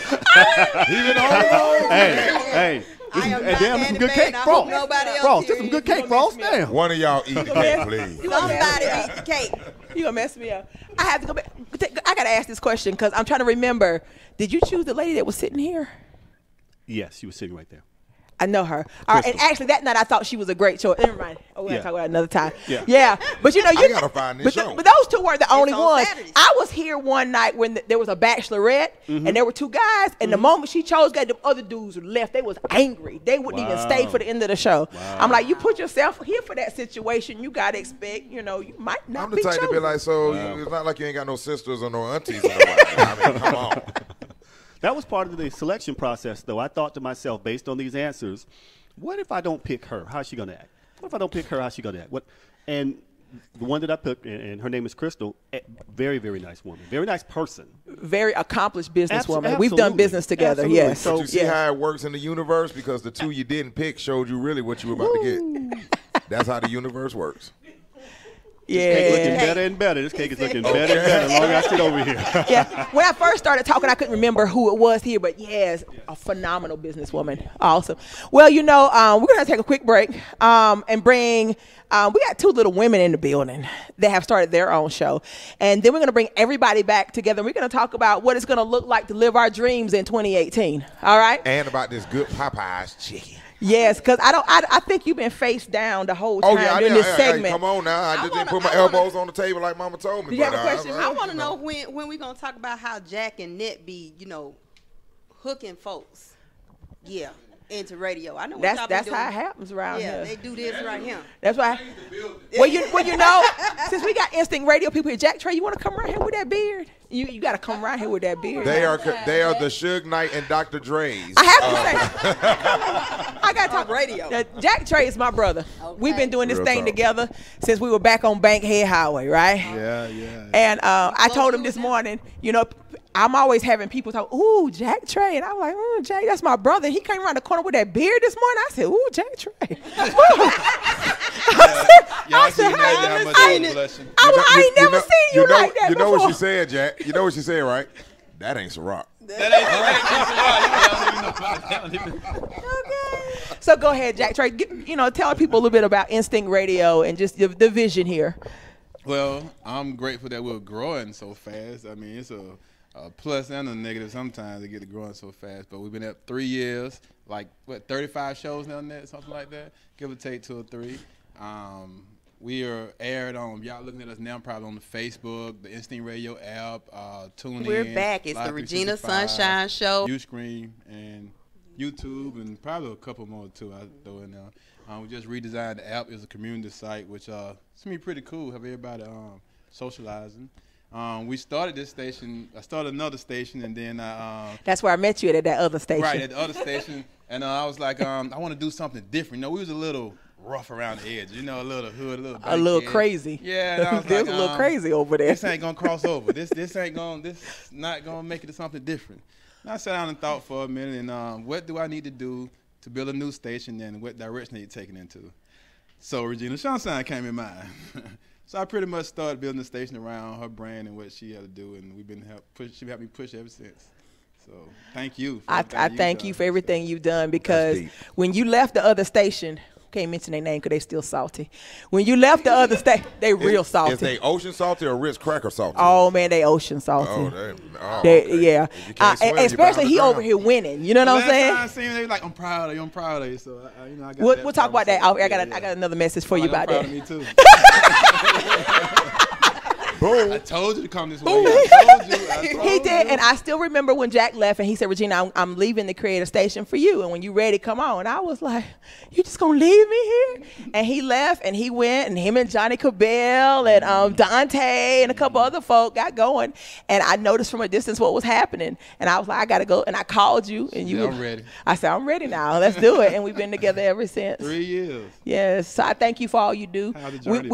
He's been holding on to the cake. hey. I am not Damn, some Andy good Bay, cake, and I Frost. hope nobody else Frost, here just some is. good cake, Frost. Damn. One of y'all eat the cake, please. Somebody eat the cake. You gonna mess me up. I have to go back. I gotta ask this question because I'm trying to remember. Did you choose the lady that was sitting here? Yes, she was sitting right there. I know her. All right, and actually that night I thought she was a great choice. Never mind. Oh, we're gonna talk about it another time. Yeah. But you know, I gotta find this show. But those two weren't the only on ones. Saturdays. I was here one night when there was a bachelorette, and there were two guys, and the moment she chose, the other dudes left. They was angry. They wouldn't even stay for the end of the show. I'm like, you put yourself here for that situation. You gotta expect, you know, you might not I'm the be type to be chosen. like, so it's not like you ain't got no sisters or no aunties in the way. I mean, come on. That was part of the selection process, though. I thought to myself, based on these answers, what if I don't pick her? How's she going to act? What if I don't pick her? How's she going to act? And the one that I picked, and her name is Crystal, very, very nice woman. Very nice person. Very accomplished businesswoman. We've Absolutely. done business together, Absolutely. yes. So But you see how it works in the universe? Because the two you didn't pick showed you really what you were about to get. That's how the universe works. This cake looking better and better. This cake is looking better and better the longer I sit over here. Yeah. When I first started talking, I couldn't remember who it was here, but yes, a phenomenal businesswoman. Awesome. Well, you know, we're going to take a quick break and bring, we got two little women in the building that have started their own show. And then we're going to bring everybody back together. We're going to talk about what it's going to look like to live our dreams in 2018. All right? And about this good Popeyes chicken. Yes, because I think you've been face down the whole time during this segment. Come on now. I just didn't put my elbows on the table like Mama told me. Do you have a question? I want to know when we going to talk about how Jack and Ned be, you know, hooking folks. Yeah. Into radio. I know what y'all been That's doing. how it happens around here. Yeah, they do this right here. That's why. Well, you know, since we got instant radio people here, Jack Trey, you want to come around here with that beard? You got to come around here with that beard. They are the Suge Knight and Dr. Dre's. I have to say, I got to talk radio. Jack Trey is my brother. Okay. We've been doing this Real thing talk. together since we were back on Bankhead Highway, right? Yeah. And I told him this morning, you know, I'm always having people talk, ooh, Jack Trey. And I'm like, Jack, that's my brother. He came around the corner with that beard this morning. I said, ooh, Jack Trey. I ain't never seen you like that You know before. what she said, Jack? You know what she said, right? That ain't Ciroc. So go ahead, Jack Trey. Tell people a little bit about Instinct Radio and just the vision here. Well, I'm grateful that we're growing so fast. I mean, it's a plus and a negative sometimes to get it growing so fast. But we've been at 3 years, 35 shows now, something like that, give or take 2 or 3. We are aired on, y'all looking at us now probably on the Facebook, the Instinct Radio app, TuneIn. We're back. It's the Regina Sunshine Show. Ustream and YouTube and probably a couple more too I throw in there. We just redesigned the app. It's a community site, which it's going to be pretty cool. Have everybody socializing. We started this station. I started another station, and then That's where I met you at that other station. Right, at the other station. And I was like, I want to do something different. We was a little rough around the edge, a little hood, a little crazy. Yeah, and I was There's a little crazy over there. This ain't gonna cross over. This not gonna make it to something different. And I sat down and thought for a minute, and what do I need to do to build a new station, and what direction are you taking into? So Regina Sunshine came in mind. So I pretty much started building the station around her brand and what she had to do, and she helped me push ever since. So thank you. I thank you for everything you've done, because when you left the other station, can't mention their name because they still salty. When you left the other state, they real salty. Is they ocean salty or Ritz cracker salty? Oh man, they ocean salty. Okay. Yeah. Especially he over here winning. You know what I'm saying? Last time I seen they like, I'm proud of you. I'm proud of you. So you know, I got We'll talk about that. I got another message for you about that. Me too. Boom. I told you to come this way. I told you. He did, and I still remember when Jack left, and he said, "Regina, I'm leaving the creative station for you, and when you ready, come on." And I was like, "You just gonna leave me here?" And he left, and he went, and him and Johnny Cabell and Dante and a couple other folk got going, and I noticed from a distance what was happening, and I was like, "I gotta go," and I called you, and you. I'm ready. I said, "I'm ready now. Let's do it," and we've been together ever since. 3 years. Yes, so I thank you for all you do. How's the journey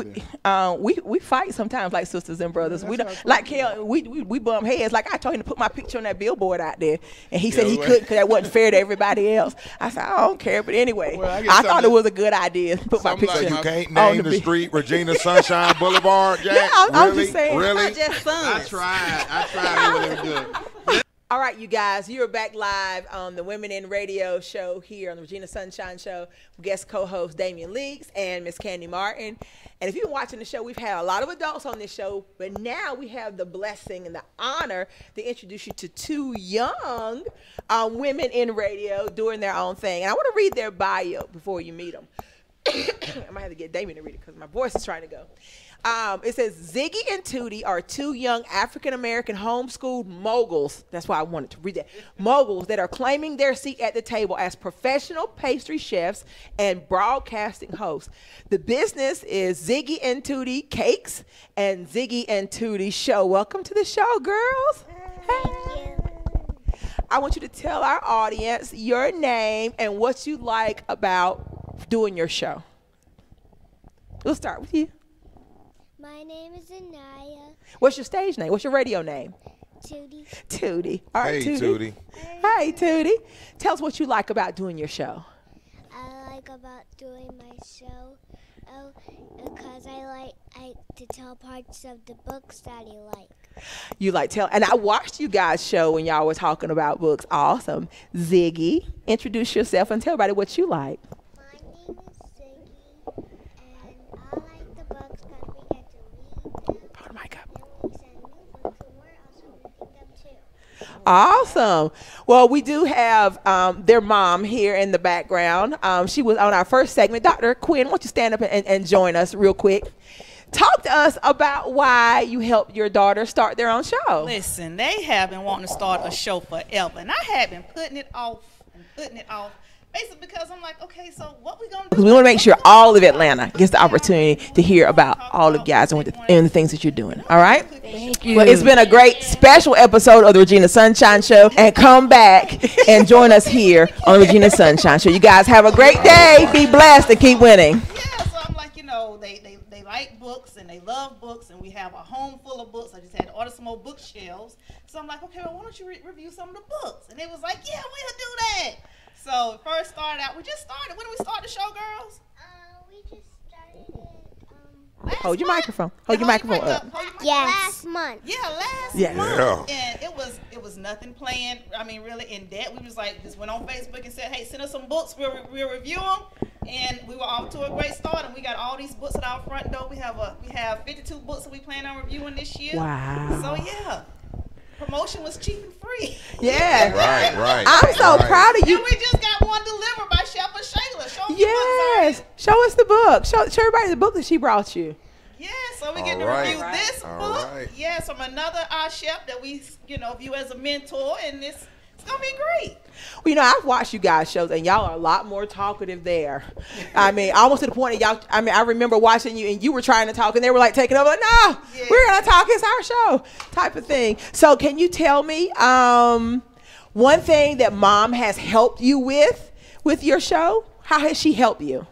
We fight sometimes like sisters and brothers. We don't like Kel. We bump heads. Like I told him to put my picture on that billboard out there, and he said he couldn't because that wasn't fair to everybody else. I said I don't care, but anyway, I thought it was a good idea to put my picture. So you can't name the street Regina Sunshine Boulevard, Jack? Yeah, I'm just saying. Really? I tried. All right, you guys, you're back live on the Women in Radio show here on the Regina Sunshine Show. Guest co-host Damian Leaks and Miss Kandie Martin. And if you've been watching the show, we've had a lot of adults on this show, but now we have the blessing and the honor to introduce you to two young women in radio doing their own thing. And I want to read their bio before you meet them. I might have to get Damian to read it because my voice is trying to go. It says Ziggy and Tootie are two young African-American homeschooled moguls. That's why I wanted to read that. Moguls that are claiming their seat at the table as professional pastry chefs and broadcasting hosts. The business is Ziggy and Tootie Cakes and Ziggy and Tootie Show. Welcome to the show, girls. Thank you. I want you to tell our audience your name and what you like about doing your show. We'll start with you. My name is Anaya. What's your stage name? What's your radio name? Tootie. Tootie. All right, Hey, Tootie. Hey, Tootie. Tell us what you like about doing your show. I like about doing my show because I like to tell parts of the books that I like. You like tell, and I watched you guys' show when y'all were talking about books. Awesome. Ziggy, introduce yourself and tell everybody what you like. My name is Ziggy, and I like the books because we get to read them. Hold the mic up. And we send new books, and we're also reading them too. Awesome. Well, we do have their mom here in the background. She was on our first segment. Dr. Quinn, why don't you stand up and join us real quick? Talk to us about why you helped your daughter start their own show. Listen, they have been wanting to start a show forever, and I have been putting it off and putting it off. Basically because I'm like, okay, so what we gonna do? Because we want to make sure all of Atlanta gets the opportunity to hear about all of you guys and the things that you're doing. All right? Thank you. Well, it's been a great special episode of the Regina Sunshine Show. And come back and join us here on the Regina Sunshine Show. You guys have a great day. Be blessed and keep winning. Yeah, so I'm like, you know, they like books and they love books, and we have a home full of books. I just had to order some more bookshelves. So I'm like, okay, well, why don't you review some of the books? And they was like, yeah, we'll do that. So first started out, we just started. When did we start the show, girls? We just started it. Hold your microphone. Hold your microphone up. Yes. Last month. Yeah, last Yes. month. And it was nothing planned. I mean, really in depth. We was like, just went on Facebook and said, hey, send us some books. We'll review them. And we were off to a great start. And we got all these books at our front door. We have 52 books that we plan on reviewing this year. Wow. So yeah. Promotion was cheap and free. Yeah. Right. I'm so proud of you. And we just got one delivered by Chef Shayla. Show them Yes. Show us the book. Show everybody the book that she brought you. Yeah, so we get to review this book. Yes, from another chef that we, view as a mentor, and it's gonna be great. Well, I've watched you guys' shows, and y'all are a lot more talkative there. I mean, almost to the point that I remember watching you, and you were trying to talk, and they were like taking over, like, no, we're gonna talk, it's our show, type of thing. So, can you tell me one thing that Mom has helped you with your show? How has she helped you?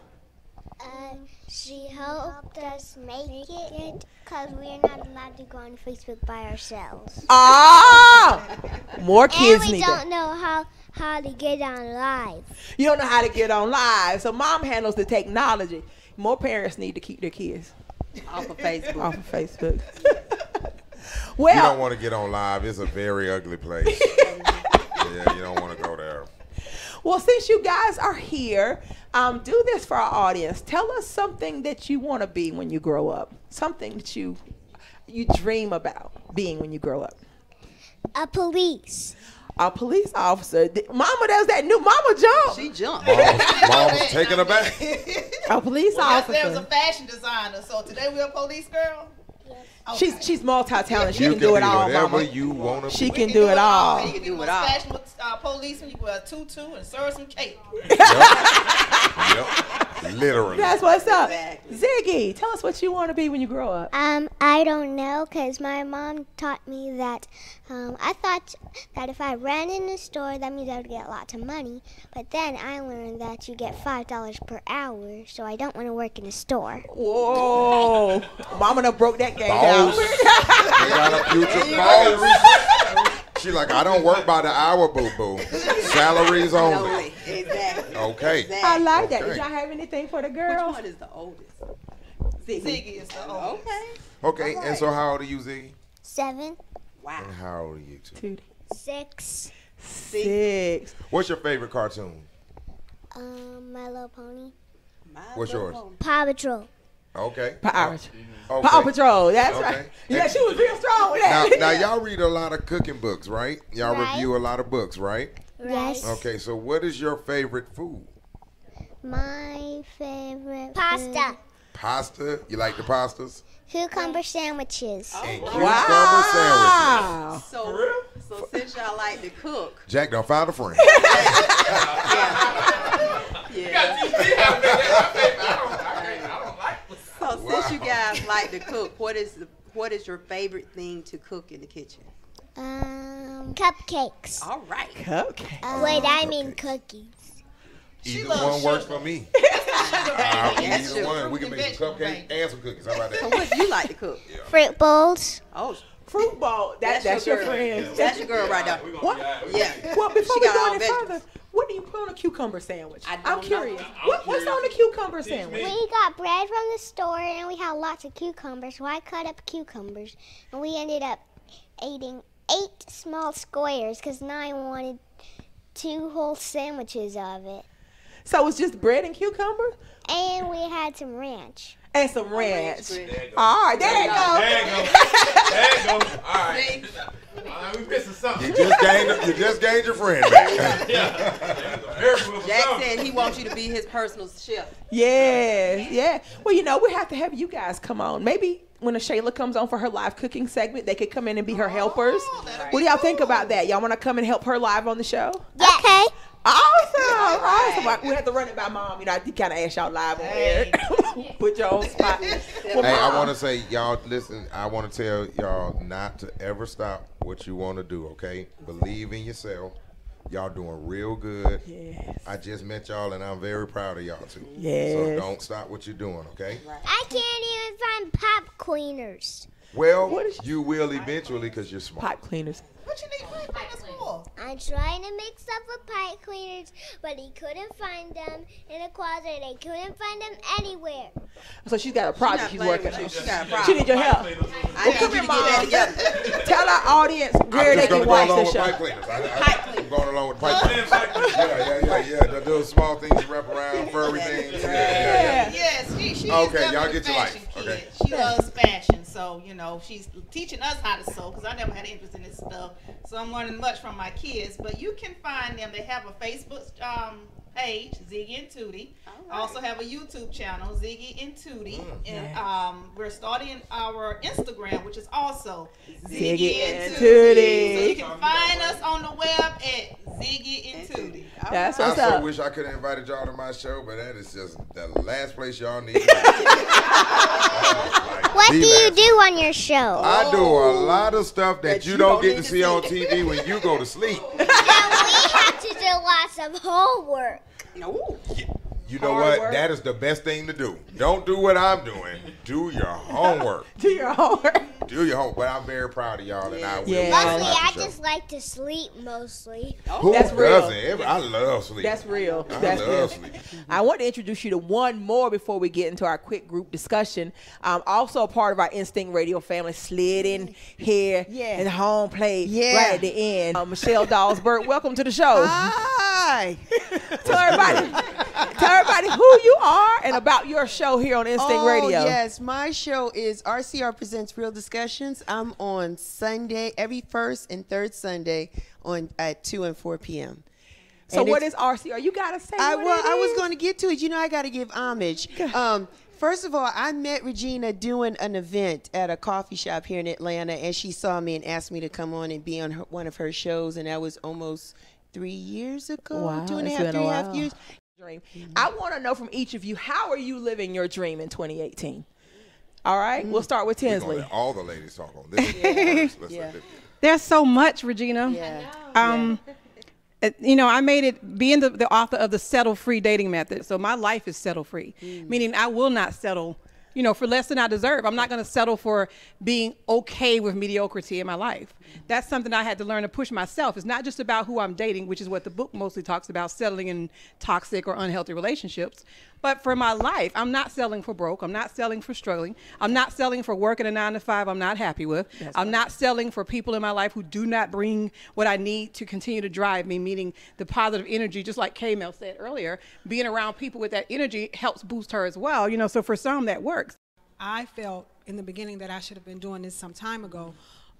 She helped us make it because we're not allowed to go on Facebook by ourselves. More kids and we need don't know how to get on live. You don't know how to get on live, so Mom handles the technology. More parents need to keep their kids off of Facebook. Well, you don't want to get on live. It's a very ugly place. Yeah, you don't want to go there. Well, since you guys are here, do this for our audience. Tell us something that you want to be when you grow up. Something that you dream about being when you grow up. A police. A police officer. Mama does that new Mama jump. She jumped. Mama's taking her back. A police officer. There was a fashion designer, so today we're a police girl. Okay. She's multi-talented. She You can do it all, whatever Mama. you want to. She can do it all. You can do it all. Fashion with policeman, you wear a tutu and serve some cake. Yep. Literally. That's what's up. Ziggy, tell us what you want to be when you grow up. I don't know, because my mom taught me that I thought that if I ran in the store, that means I would get lots of money. But then I learned that you get $5 per hour, so I don't want to work in a store. Whoa. Mama done broke that game down. You got a future boss. She like, I don't work by the hour, boo-boo. Salaries only. Exactly. Okay. I like that. Did y'all have anything for the girls? Which one is the oldest? Ziggy is the oldest. Okay, and so how old are you, Ziggy? 7. Wow. And how old are you two? 6. 6. What's your favorite cartoon? My Little Pony. What's yours? Paw Patrol. Okay. Paw Patrol. That's Okay. right. Yeah, she was real strong with that. Now y'all read a lot of cooking books, right? Y'all Right. review a lot of books, right? Yes. Okay, so what is your favorite food? My favorite pasta. Pasta? You like the pastas? Cucumber sandwiches. And cucumber sandwiches. So since y'all like to cook, Jack done found a friend. So since you guys like to cook, what is your favorite thing to cook in the kitchen? Cupcakes. All right. Cupcakes. Wait, I mean cookies. Either one works for me. Either one. We can make some cupcakes and some cookies. How about that? So what do you like to cook? Fruit bowls. Oh, fruit bowl. That's your girl. friend. That's your girl right there. What? Yeah. Well, before She we got go all any vegetables. further, what do you put on a cucumber sandwich? I'm don't curious. know. What's on the cucumber sandwich? We got bread from the store and we had lots of cucumbers, so I cut up cucumbers and we ended up eating 8 small squares because 9 wanted 2 whole sandwiches of it. So it's just bread and cucumber? And we had some ranch. And some ranch. All right, there you go. All right. We missing something. You just gained your friend back. Jack said he wants you to be his personal chef. Yeah. Well, we have to have you guys come on. Maybe when Shayla comes on for her live cooking segment, they could come in and be her helpers. What do y'all think about that? Y'all want to come and help her live on the show? Yes. Okay. Awesome. We have to run it by Mom. I kind of ask y'all live on air. Put your own spot. Well, Hey, I Mom, want to say, y'all, listen, I want to tell y'all not to ever stop what you want to do, okay? Believe in yourself. Y'all doing real good. Yes. I just met y'all, and I'm very proud of y'all, too. Yes. So don't stop what you're doing, okay? I can't even find pop cleaners. Well, you will eventually because you're smart. Pipe cleaners. What you need pipe cleaners for? I'm trying to mix up with pipe cleaners, but he couldn't find them in a closet. They couldn't find them anywhere. So she's got a project she's working on. She got a problem. She needs your help. I need you to get that together. Tell our audience where they can watch the show. I'm going along with pipe cleaners. Yeah. The little small things you wrap around, furry things. Yeah. Yes, she Okay, is y'all definitely get your a life. fashion kid. Okay. She loves fashion, so she's teaching us how to sew because I never had interest in this stuff. So I'm learning much from my kids. But you can find them. They have a Facebook page, Ziggy and Tootie. Also have a YouTube channel, Ziggy and Tootie. And we're starting our Instagram, which is also Ziggy and Tootie. So you can find us on the web at Ziggy and Tootie. That's I what's so up. wish I could have invited y'all to my show, but that is just the last place y'all need to be. What do you do on your show? I do a lot of stuff that you don't get to see on TV when you go to sleep. And we have to do lots of homework. You know what? That is the best thing to do. Don't do what I'm doing. Do your homework. Do your homework. Do your homework. But I'm very proud of y'all, and I will. Mostly, I just like to sleep mostly. Who That's real. doesn't? I love sleep. That's real. I That's love real. sleep. I want to introduce you to one more before we get into our quick group discussion. Also a part of our Instinct Radio family, slid in here and home plate right at the end. Michelle Dawsberg, welcome to the show. Hi. Tell everybody who you are and about your show here on Instinct Radio. Yes, my show is RCR Presents Real Discussions. I'm on Sunday, every first and third Sunday at 2 and 4 p.m. So what is RCR? You gotta say I was is. going to get to it. You know, I got to give homage. First of all, I met Regina doing an event at a coffee shop here in Atlanta, and she saw me and asked me to come on and be on one of her shows, and that was almost 3 years ago. Wow, 2.5 years. Dream. I want to know from each of you, how are you living your dream in 2018? All right, we'll start with Tinzley. Let all the ladies talk on this. There's so much, Regina. You know, I made it being the author of the settle-free dating method. So my life is settle-free, meaning I will not settle, you know, for less than I deserve. I'm not going to settle for being okay with mediocrity in my life. That's something I had to learn to push myself. It's not just about who I'm dating, which is what the book mostly talks about, settling in toxic or unhealthy relationships. But for my life, I'm not settling for broke. I'm not settling for struggling. I'm not settling for working a 9-to-5 I'm not happy with. I'm not settling for people in my life who do not bring what I need to continue to drive me, meaning the positive energy, just like K-Mel said earlier, being around people with that energy helps boost her as well. You know, so for some that works. I felt in the beginning that I should have been doing this some time ago,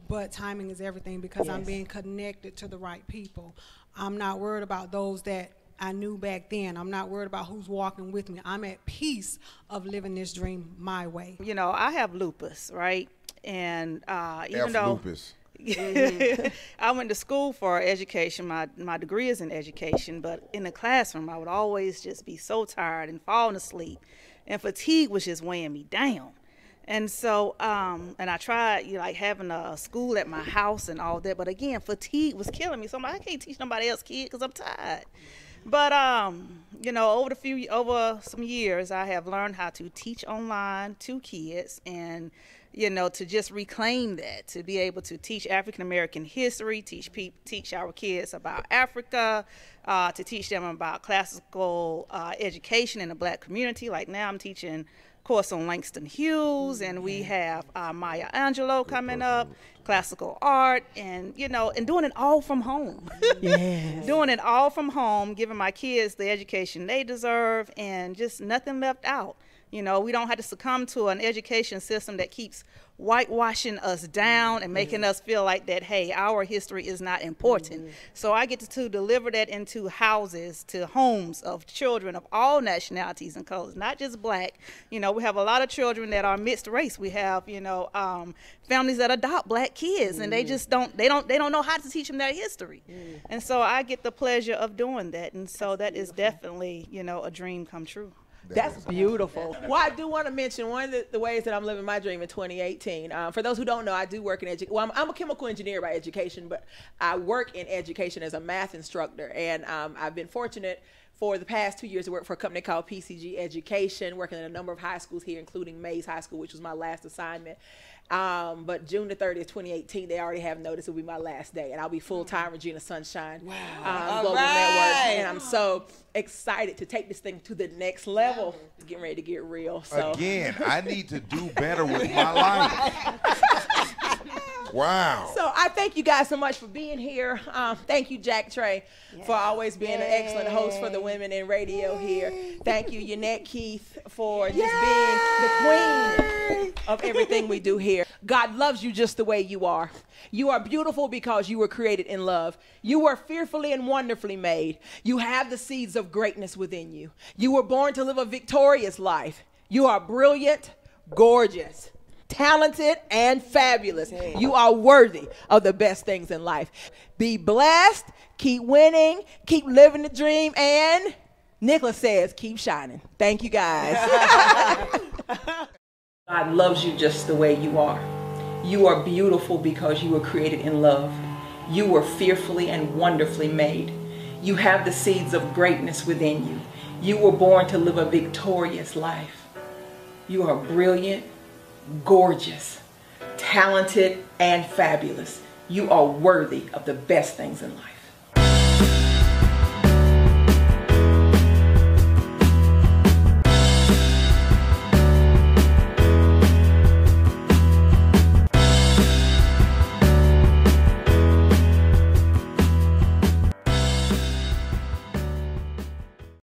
but timing is everything because I'm being connected to the right people. I'm not worried about those that I knew back then. I'm not worried about who's walking with me. I'm at peace of living this dream my way. You know, I have lupus, right? And even though lupus. I went to school for education. My degree is in education, but in the classroom, I would always just be so tired and falling asleep. And fatigue was just weighing me down. And so, and I tried, you know, like having a school at my house and all that. But again, fatigue was killing me. So I'm like, I can't teach nobody else kids because I'm tired. But, you know, over some years, I have learned how to teach online to kids and, you know, to just reclaim that, to be able to teach African-American history, teach our kids about Africa, to teach them about classical education in the black community. Like now I'm teaching course on Langston Hughes, and we have Maya Angelou coming up, classical art, and you know, and doing it all from home. Doing it all from home, giving my kids the education they deserve, and just nothing left out. You know, we don't have to succumb to an education system that keeps whitewashing us down and making us feel like that, hey, our history is not important. So I get to deliver that into houses, to homes of children of all nationalities and colors, not just black. You know, we have a lot of children that are mixed race. We have, you know, families that adopt black kids, and they just don't know how to teach them their history. And so I get the pleasure of doing that. And so that is definitely, you know, a dream come true. That's beautiful. Well, I do want to mention one of the ways that I'm living my dream in 2018. For those who don't know, I do work in education. Well, I'm a chemical engineer by education, but I work in education as a math instructor. And I've been fortunate for the past 2 years to work for a company called PCG Education, working in a number of high schools here, including Mays High School, which was my last assignment. But June the 30th, 2018, they already have noticed it will be my last day, and I'll be full-time Regina Sunshine Global Network. And I'm so excited to take this thing to the next level. It's getting ready to get real. So. Again, I need to do better with my life. Wow. So I thank you guys so much for being here. Thank you, Jack Trey, for always being an excellent host for the women in radio here. Thank you, Yannette Keith, for just being the queen of everything we do here. God loves you just the way you are. You are beautiful because you were created in love. You were fearfully and wonderfully made. You have the seeds of greatness within you. You were born to live a victorious life. You are brilliant, gorgeous, talented, and fabulous. You are worthy of the best things in life. Be blessed, keep winning, keep living the dream, and Nicholas says, keep shining. Thank you, guys. God loves you just the way you are. You are beautiful because you were created in love. You were fearfully and wonderfully made. You have the seeds of greatness within you. You were born to live a victorious life. You are brilliant, gorgeous, talented, and fabulous. You are worthy of the best things in life.